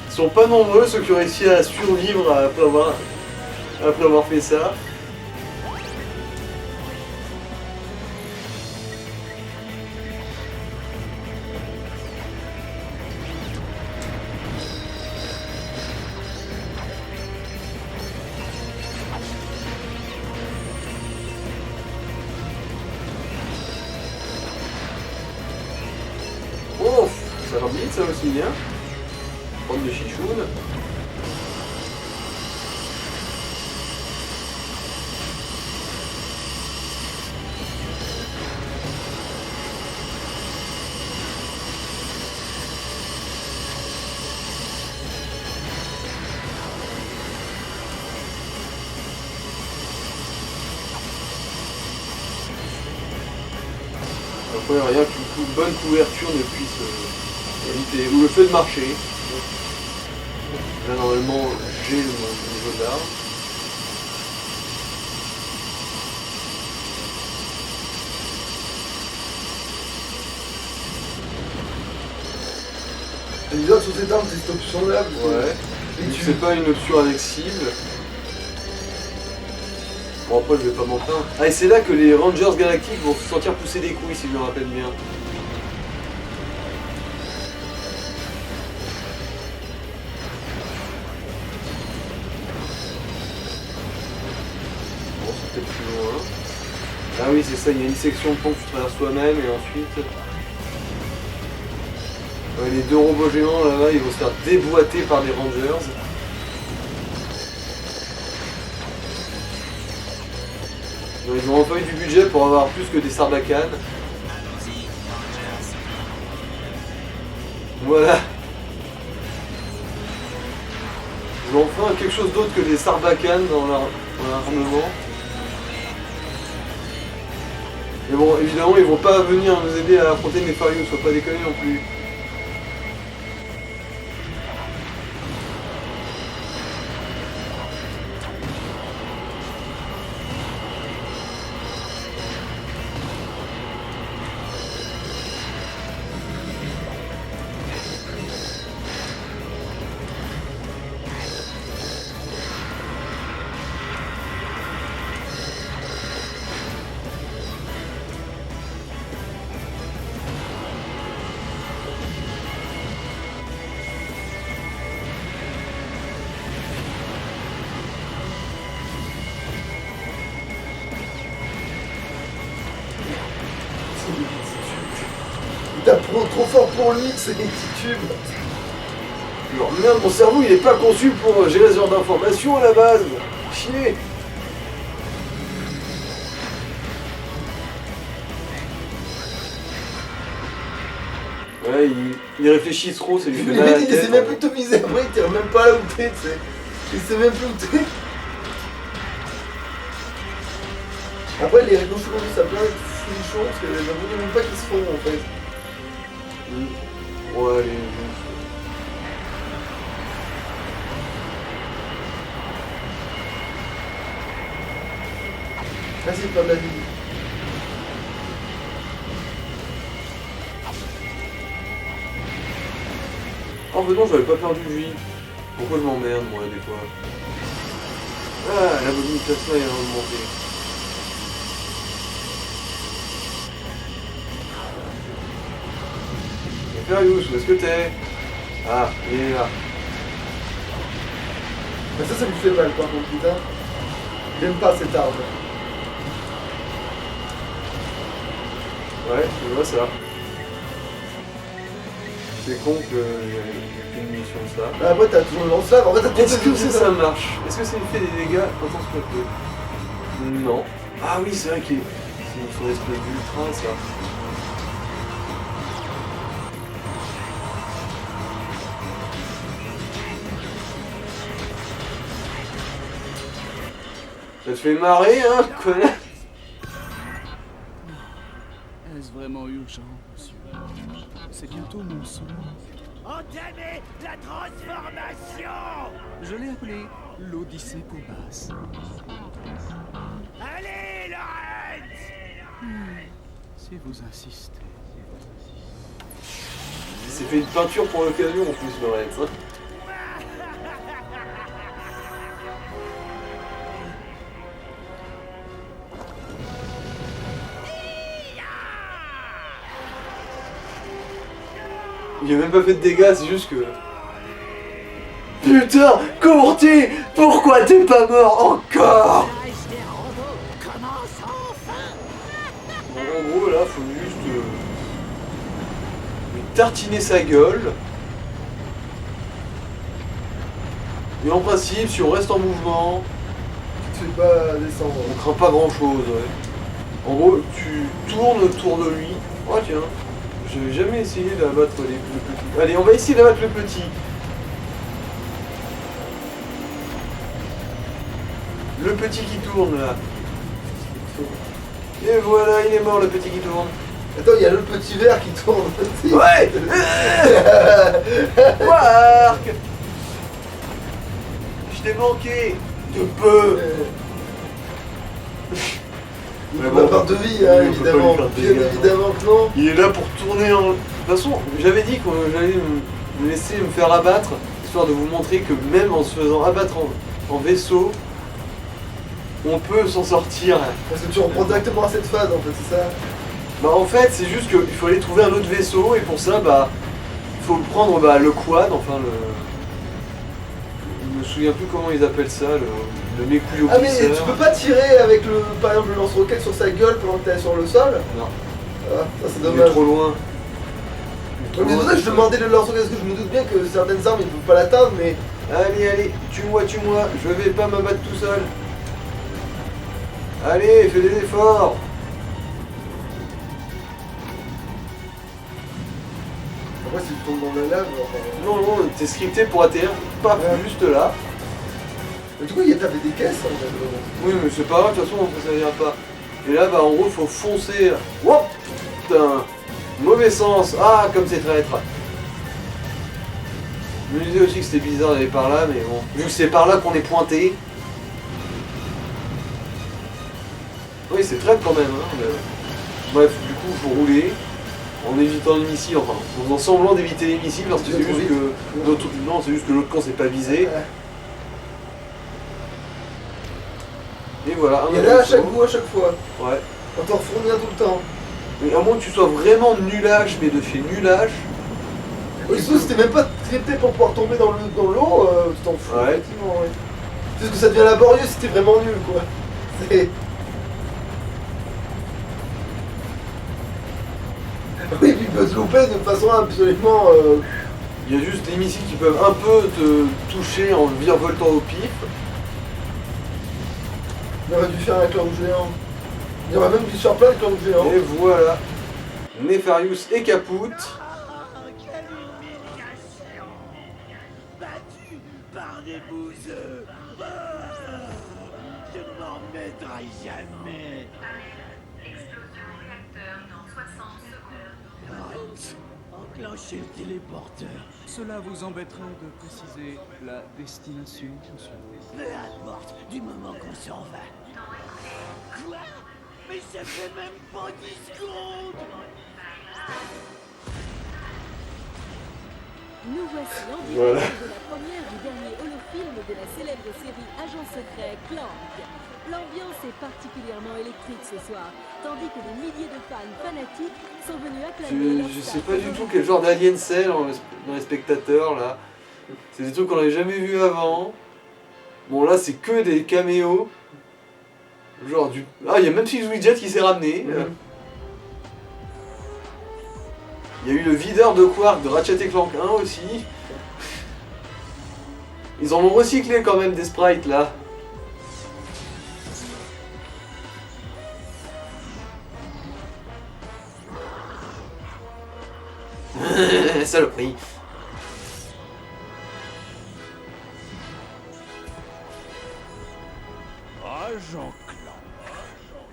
Ils sont pas nombreux ceux qui ont réussi à survivre après avoir fait ça. Oh, ça va vite ça aussi, bien. Prendre de chichoun. Après, rien qu'une bonne couverture ne puisse éviter, ou le fait de marcher. Là, normalement, j'ai le niveau d'arme. C'est bizarre sur cette arme, c'est cette option-là. Ouais. C'est pas une option avec cible. Bon, après, je vais pas m'en plaindre. Ah, et c'est là que les Rangers Galactiques vont se sentir pousser des couilles, si je me rappelle bien. Bon, c'est peut-être plus loin. Ah oui, c'est ça, il y a une section de pont que tu traverses toi-même, et ensuite... Ouais, les deux robots géants, là-bas, ils vont se faire déboîter par des Rangers. Ils ont enfin eu du budget pour avoir plus que des sarbacanes. Voilà. Ils ont enfin quelque chose d'autre que des sarbacanes dans leur armement. Mais bon, évidemment, ils vont pas venir nous aider à affronter Nefarius, faut pas déconner non plus. Il tape trop fort pour lui, c'est des petits tubes. Alors, merde, mon cerveau il est pas conçu pour gérer ce genre d'informations à la base. Chier. Ouais, il réfléchit trop, ça lui fait mal à la Il tête. sait même plus te viser après, il tire même pas là où t'es, tu sais. Il sait même plus où t'es. Après, les réconciliations de sa plein c'est chaud parce que j'avoue même pas qu'ils se font en fait. Ouais, allez. Vas-y, pas de la vie. Oh mais non, j'avais pas perdu de vie. Pourquoi je m'emmerde moi des fois? Ah, la volume plasma est remontée. Nefarious, où est-ce que t'es? Ah, il est là. Mais ça me fait mal par contre, putain. J'aime pas cette arme. Ouais, je vois ça. C'est con que j'ai plus de munitions de ça. Bah, après, t'as toujours le lance-flamme. En fait, t'as Est-ce que ça marche? Est-ce que ça me fait des dégâts quand on se fait? Non. Ah oui, c'est vrai qu'il c'est son espèce d'ultra, ça. Ça te fait marrer, hein, connard? Est-ce vraiment urgent, monsieur? C'est bientôt mon saut. Entamez la transformation! Je l'ai appelé l'Odyssée pour basse. Allez, Lorenz! Si vous insistez. Il s'est fait une peinture pour l'occasion en plus, Lorenz. Hein. Il a même pas fait de dégâts, c'est juste que... Putain, Courtier, pourquoi t'es pas mort encore? Donc, en gros, là, faut juste lui tartiner sa gueule. Et en principe, si on reste en mouvement, tu te fais pas descendre. on craint pas grand chose, ouais. En gros, tu tournes autour de lui. Oh tiens, j'avais jamais essayé d'abattre le petit. Allez, on va essayer d'abattre le petit. Le petit qui tourne là. Et voilà, il est mort le petit qui tourne. Attends, il y a le petit verre qui tourne. Ouais. Quark. Je t'ai manqué de peu. Il va avoir de vie, hein, évidemment. Bien évidemment que non. Il est là pour tourner en... De toute façon, j'avais dit que j'allais me laisser me faire abattre, histoire de vous montrer que même en se faisant abattre en vaisseau, on peut s'en sortir. Parce que tu reprends directement à cette phase, en fait, c'est ça? Bah en fait, c'est juste qu'il faut aller trouver un autre vaisseau, et pour ça, bah, il faut prendre le quad, enfin le... Je me souviens plus comment ils appellent ça, le mécouillot. Ah mais tu peux pas tirer avec le, par exemple, le lance-roquette sur sa gueule pendant que t'es sur le sol? Non. Ah, ça c'est Il est dommage. trop loin. Ouais, mais c'est pour ça que je demandais le lance-roquette, parce que je me doute bien que certaines armes ils peuvent pas l'atteindre, mais... Allez, allez, tue-moi, je vais pas m'abattre tout seul. Allez, fais des efforts. Après si tu tombes dans la lave... Non, non, t'es scripté pour atterrir, pas juste là. Mais du coup, t'avais des caisses en fait. Oui, mais c'est pas grave, de toute façon, ça servira pas. Et là, bah en gros, faut foncer. Wouah, putain, mauvais sens. Ah, comme c'est traître. Je me disais aussi que c'était bizarre d'aller par là, mais bon. Vu que c'est par là qu'on est pointé. Oui, c'est traître quand même, hein. Mais... Bref, du coup, faut rouler. En évitant les missiles, enfin, en faisant semblant d'éviter les missiles, parce que c'est juste que l'autre... Non, c'est juste que l'autre camp s'est pas visé. Et voilà, Il y en a à chaque coup, à chaque fois. Ouais. On t'en refournit un tout le temps. Mais à moins que tu sois vraiment nulage, mais de chez nulage. Oui, surtout si t'es même pas scripté pour pouvoir tomber dans l'eau, tu t'en fous, ouais. Effectivement, ouais. Parce que ça devient laborieux si t'es vraiment nul, quoi. C'est... Oui, puis il peut se louper de façon absolument... Il y a juste les missiles qui peuvent un peu te toucher en virevoltant au pif. Il aurait dû faire un clan géant. Il aurait même dû se faire plein de clans géants. Et voilà. Nefarious et Caput. Quelle humiliation! Battu par des bouseux! Je ne m'en remettrai jamais! Explosion réacteur dans 60 secondes. Lorenz, enclenchez le téléporteur. Cela vous embêterait de préciser la destination, monsieur? Peu importe, du moment qu'on s'en va. Quoi? Mais ça fait même pas 10 secondes! Nous voici en direct Voilà. de la première du dernier holofilm de la célèbre série Agent secret Clank. L'ambiance est particulièrement électrique ce soir, tandis que des milliers de fans fanatiques sont venus acclamer leur Je sais star pas du tout favori. quel genre d'alien c'est dans les spectateurs là. C'est des trucs qu'on n'avait jamais vu avant. Bon là c'est que des caméos. Genre du... Ah il y a même Fix Widget qui s'est ramené. Il y a eu le videur de Quark de Ratchet et Clank 1 aussi. Ils en ont recyclé quand même des sprites là. Saloperie. Agent Clank,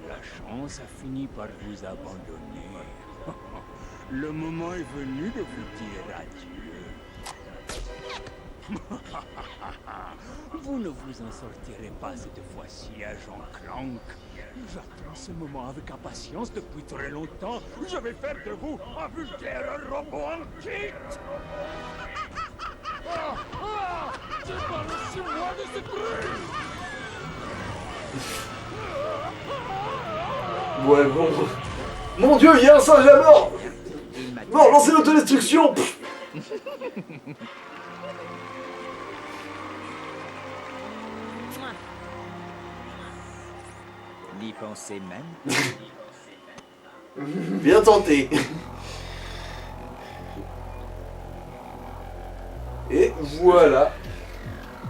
la chance a fini par vous abandonner. Le moment est venu de vous dire adieu. Vous ne vous en sortirez pas cette fois-ci, Agent Clank. J'attends ce moment avec impatience depuis très longtemps. Je vais faire de vous un vulgaire robot en kit. Débarrassez-moi de ce bruit. Ouais bon. Mon dieu, il y a un singe à mort. Non, lancez l'autodestruction. N'y pensez même. Bien tenté. Et voilà.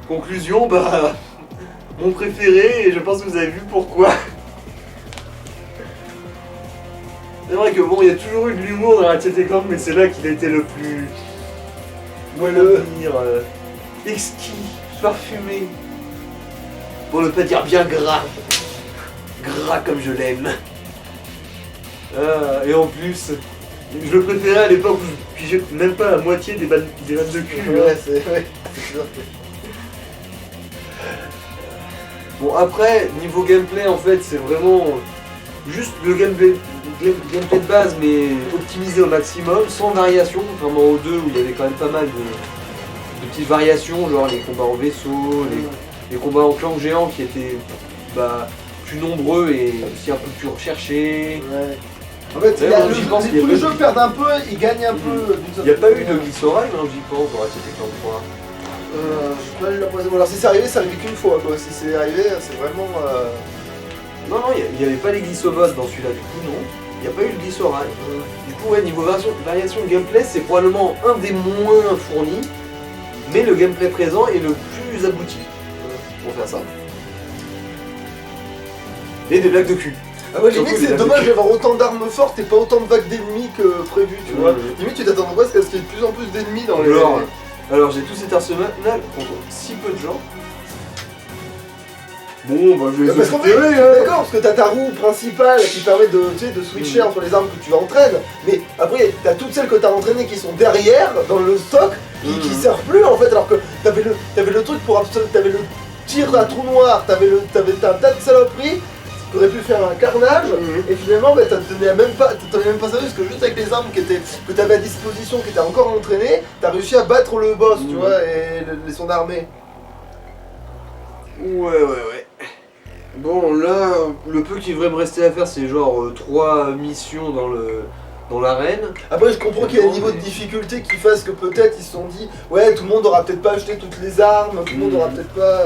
Conclusion, bah... Mon préféré, et je pense que vous avez vu pourquoi. C'est vrai que bon, il y a toujours eu de l'humour dans Ratchet et Clank, mais c'est là qu'il a été le plus... Moelleux. Exquis, parfumé. Pour ne pas dire bien gras. Gras comme je l'aime. Et en plus, je le préférais à l'époque où je pigeais même pas la moitié des vannes de cul. Ouais, c'est vrai. Bon après, niveau gameplay en fait c'est vraiment juste le gameplay de base mais optimisé au maximum, sans variation, contrairement aux deux où il y avait quand même pas mal de petites variations, genre les combats en vaisseau, les combats en clan géant qui étaient plus nombreux et aussi un peu plus recherchés. Ouais. En fait, tous les jeux perdent un peu, ils gagnent un peu. Il n'y a pas eu de glissoride, j'y pense, dans Ratchet et Clank 3. Je pas eu l'impression. Alors si c'est arrivé qu'une fois quoi. Si c'est arrivé, c'est vraiment. Non, il n'y avait pas les glissobots dans celui-là, du coup non. Il n'y a pas eu le glissoride. Du coup, ouais, niveau variation de gameplay, c'est probablement un des moins fournis, mais le gameplay présent est le plus abouti. Pour faire ça. Et des blagues de cul. Ah ouais, limite c'est dommage d'avoir autant d'armes fortes et pas autant de vagues d'ennemis que prévu, tu vois. Limite tu t'attends presque à ce qu'il y ait de plus en plus d'ennemis dans les... Alors j'ai tout cet arsenal contre si peu de gens. Bon bah je vais parce qu'en fait, d'accord, parce que t'as ta roue principale qui permet de switcher entre les armes que tu entraînes, mais après t'as toutes celles que t'as entraînées qui sont derrière dans le stock qui servent plus en fait, alors que t'avais le truc pour absolument, t'avais le tir à trou noir, t'avais un tas de saloperies qui auraient pu faire un carnage, et finalement t'en avais même pas servi parce que juste avec les armes que t'avais à disposition, qui étaient encore entraînées, t'as réussi à battre le boss, tu vois, et son armée. Ouais. Bon là, le peu qu'il devrait me rester à faire c'est genre 3 missions dans l'arène. Après je comprends qu'il y a un niveau de difficulté qui fasse que peut-être ils se sont dit ouais tout le monde aura peut-être pas acheté toutes les armes, tout le monde aura peut-être pas...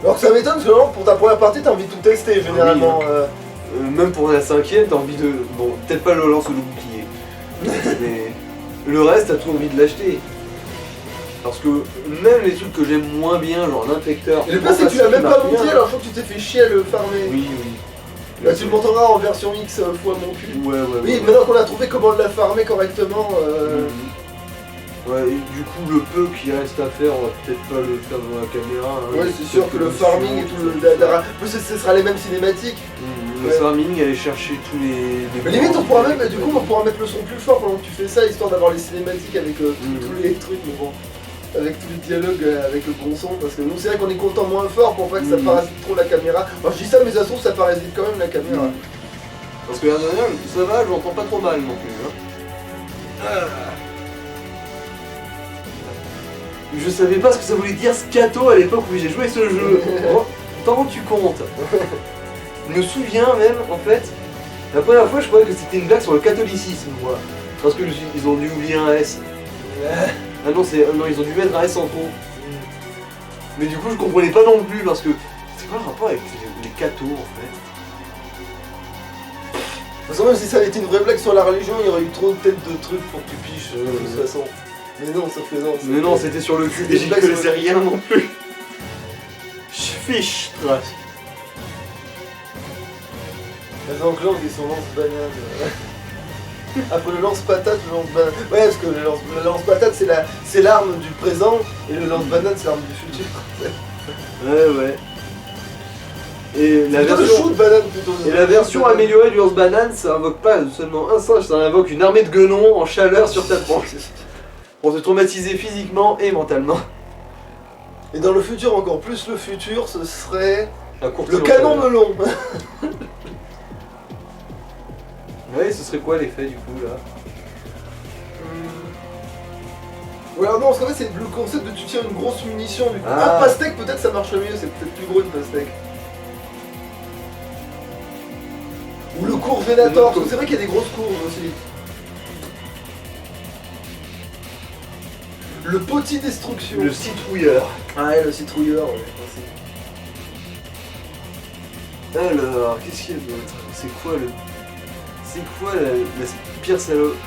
Alors que ça m'étonne parce que vraiment, pour ta première partie t'as envie de tout tester généralement. Même pour la 5ème t'as envie de... Bon peut-être pas le lance ou le bouclier. Mais le reste t'as tout envie de l'acheter. Parce que même les trucs que j'aime moins bien, genre l'infecteur... Et le pire c'est que tu l'as même pas monté alors je crois que tu t'es fait chier à le farmer. Oui. Là tu le monteras en version X fois mon cul. Ouais. Oui, maintenant qu'on a trouvé comment la farmer correctement... Ouais, et du coup le peu qui reste à faire, on va peut-être pas le faire dans la caméra. Hein, ouais, c'est sûr que le farming et tout le... ce sera les mêmes cinématiques. Le farming, aller chercher tous les... Mais limite on pourra même, du coup on pourra mettre le son plus fort pendant que tu fais ça, histoire d'avoir les cinématiques avec tous les trucs, mais bon... Avec tous les dialogues avec le bon son, parce que nous c'est vrai qu'on est content moins fort pour pas que ça parasite trop la caméra. Alors je dis ça mais ça se trouve ça parasite quand même la caméra. Parce que la dernière, ça va, je l'entends pas trop mal non plus. Hein. Je savais pas ce que ça voulait dire scato à l'époque où j'ai joué à ce jeu. T'en rends-tu compte? Je me souviens même, en fait, la première fois je croyais que c'était une blague sur le catholicisme, moi. Parce que ils ont dû oublier un S. Ah non, non, ils ont dû mettre un S en trop. Mais du coup je comprenais pas non plus parce que c'est quoi le rapport avec les cathos en fait? De toute façon, même si ça avait été une vraie blague sur la religion, il y aurait eu trop de têtes de trucs pour que tu piches de toute façon. Mais non, sauf que non. Mais non, c'était sur le cul et j'y connaissais rien non plus. Je fiche. Les Anglandes et son lance-banane. Après le lance-patate, le lance-banane. Ouais, parce que le lance-patate c'est l'arme du présent et le lance-banane c'est l'arme du futur. Ouais. Et la version, banane plutôt. Et la version améliorée du lance-banane, ça invoque pas seulement un singe, ça invoque une armée de guenons en chaleur sur ta tronche. Pour te traumatiser physiquement et mentalement. Et dans le futur, encore plus le futur, ce serait le canon melon. Ouais, ce serait quoi l'effet du coup là? Ouais, alors non, parce qu'en fait c'est le concept de tu tires une grosse munition du coup. Ah. Un pastèque peut-être ça marche mieux, c'est peut-être plus gros une pastèque. Ou le cours Venator, parce que c'est vrai qu'il y a des grosses courses aussi. Le petit destruction. Le citrouilleur. Ah ouais, le citrouilleur, ouais. Alors, qu'est-ce qu'il y a d'autre? C'est quoi la pire saloperie?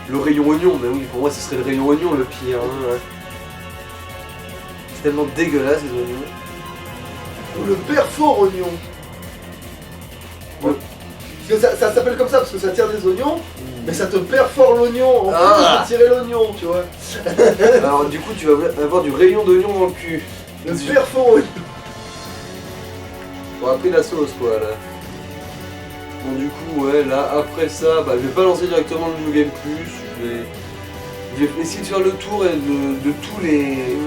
Le rayon oignon, mais oui, pour moi ce serait le rayon oignon le pire. Hein, ouais. C'est tellement dégueulasse les oignons. Ou le perfort oignon. Ouais. Parce que ça s'appelle comme ça parce que ça tire des oignons, mais ça te perfore l'oignon en plus de tirer l'oignon, tu vois. Alors du coup tu vas avoir du rayon d'oignon dans le cul. Le perfort oignon. On a pris la sauce quoi là. Bon du coup ouais là après ça je vais pas lancer directement le New Game Plus, je vais essayer de faire le tour de tous les...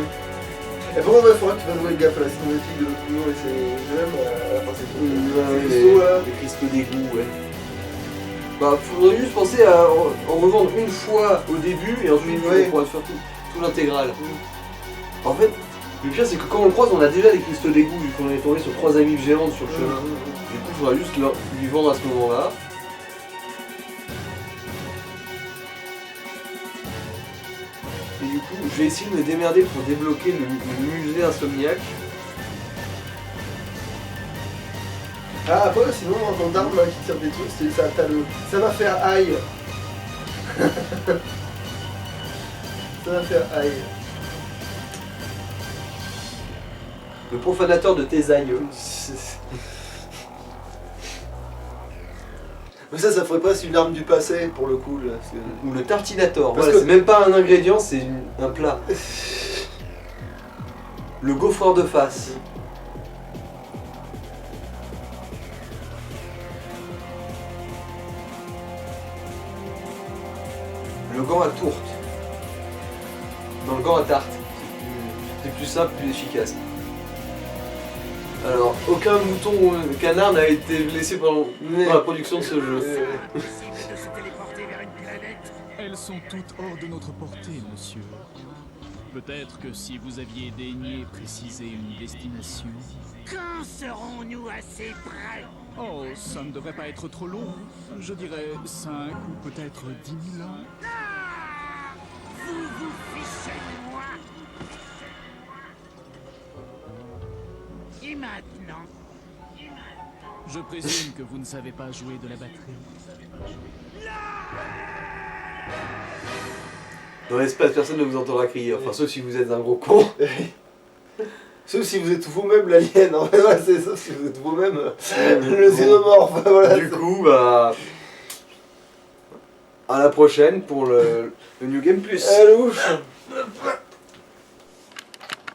Et pour moi il faudra que tu fasses jouer gaffe à la cinématique de l'autre jour et c'est même à la fin c'est tout. Les cristaux d'égout ouais. Faudrait juste penser à en revendre une fois au début et ensuite on pourra faire tout l'intégral. En fait, le pire c'est que quand on le croise on a déjà des cristaux d'égout vu qu'on est tombé sur 3 amis géantes sur le chemin. Du coup il faudra juste lui vendre à ce moment-là. Et du coup je vais essayer de me démerder pour débloquer le musée insomniaque. Ah après sinon en tant d'arme qui tire des trucs, ça va faire aïe. Ça va faire aïe. Le profanateur de tes aïeux. Mais ça ferait presque une arme du passé pour le coup. Là, Ou le tartinator. Voilà, c'est même pas un ingrédient, c'est un plat. Le gaufreur de face. Le gant à tourte. Non, le gant à tarte. C'est plus simple, plus efficace. Alors, aucun mouton ou canard n'a été blessé pendant la production de ce jeu. Elles sont toutes hors de notre portée, monsieur. Peut-être que si vous aviez daigné préciser une destination... Quand serons-nous assez près? Oh, ça ne devrait pas être trop long. Je dirais 5 ou peut-être 10 000 ans. Vous vous fichez de moi? Et maintenant? Je présume que vous ne savez pas jouer de la batterie. Dans l'espace, personne ne vous entendra crier. Enfin, sauf si vous êtes un gros con. Sauf si vous êtes vous-même l'alien. En fait, ouais, c'est sauf si vous êtes vous-même le xénomorphe. Voilà, du coup, à la prochaine pour le New Game Plus. À la louche.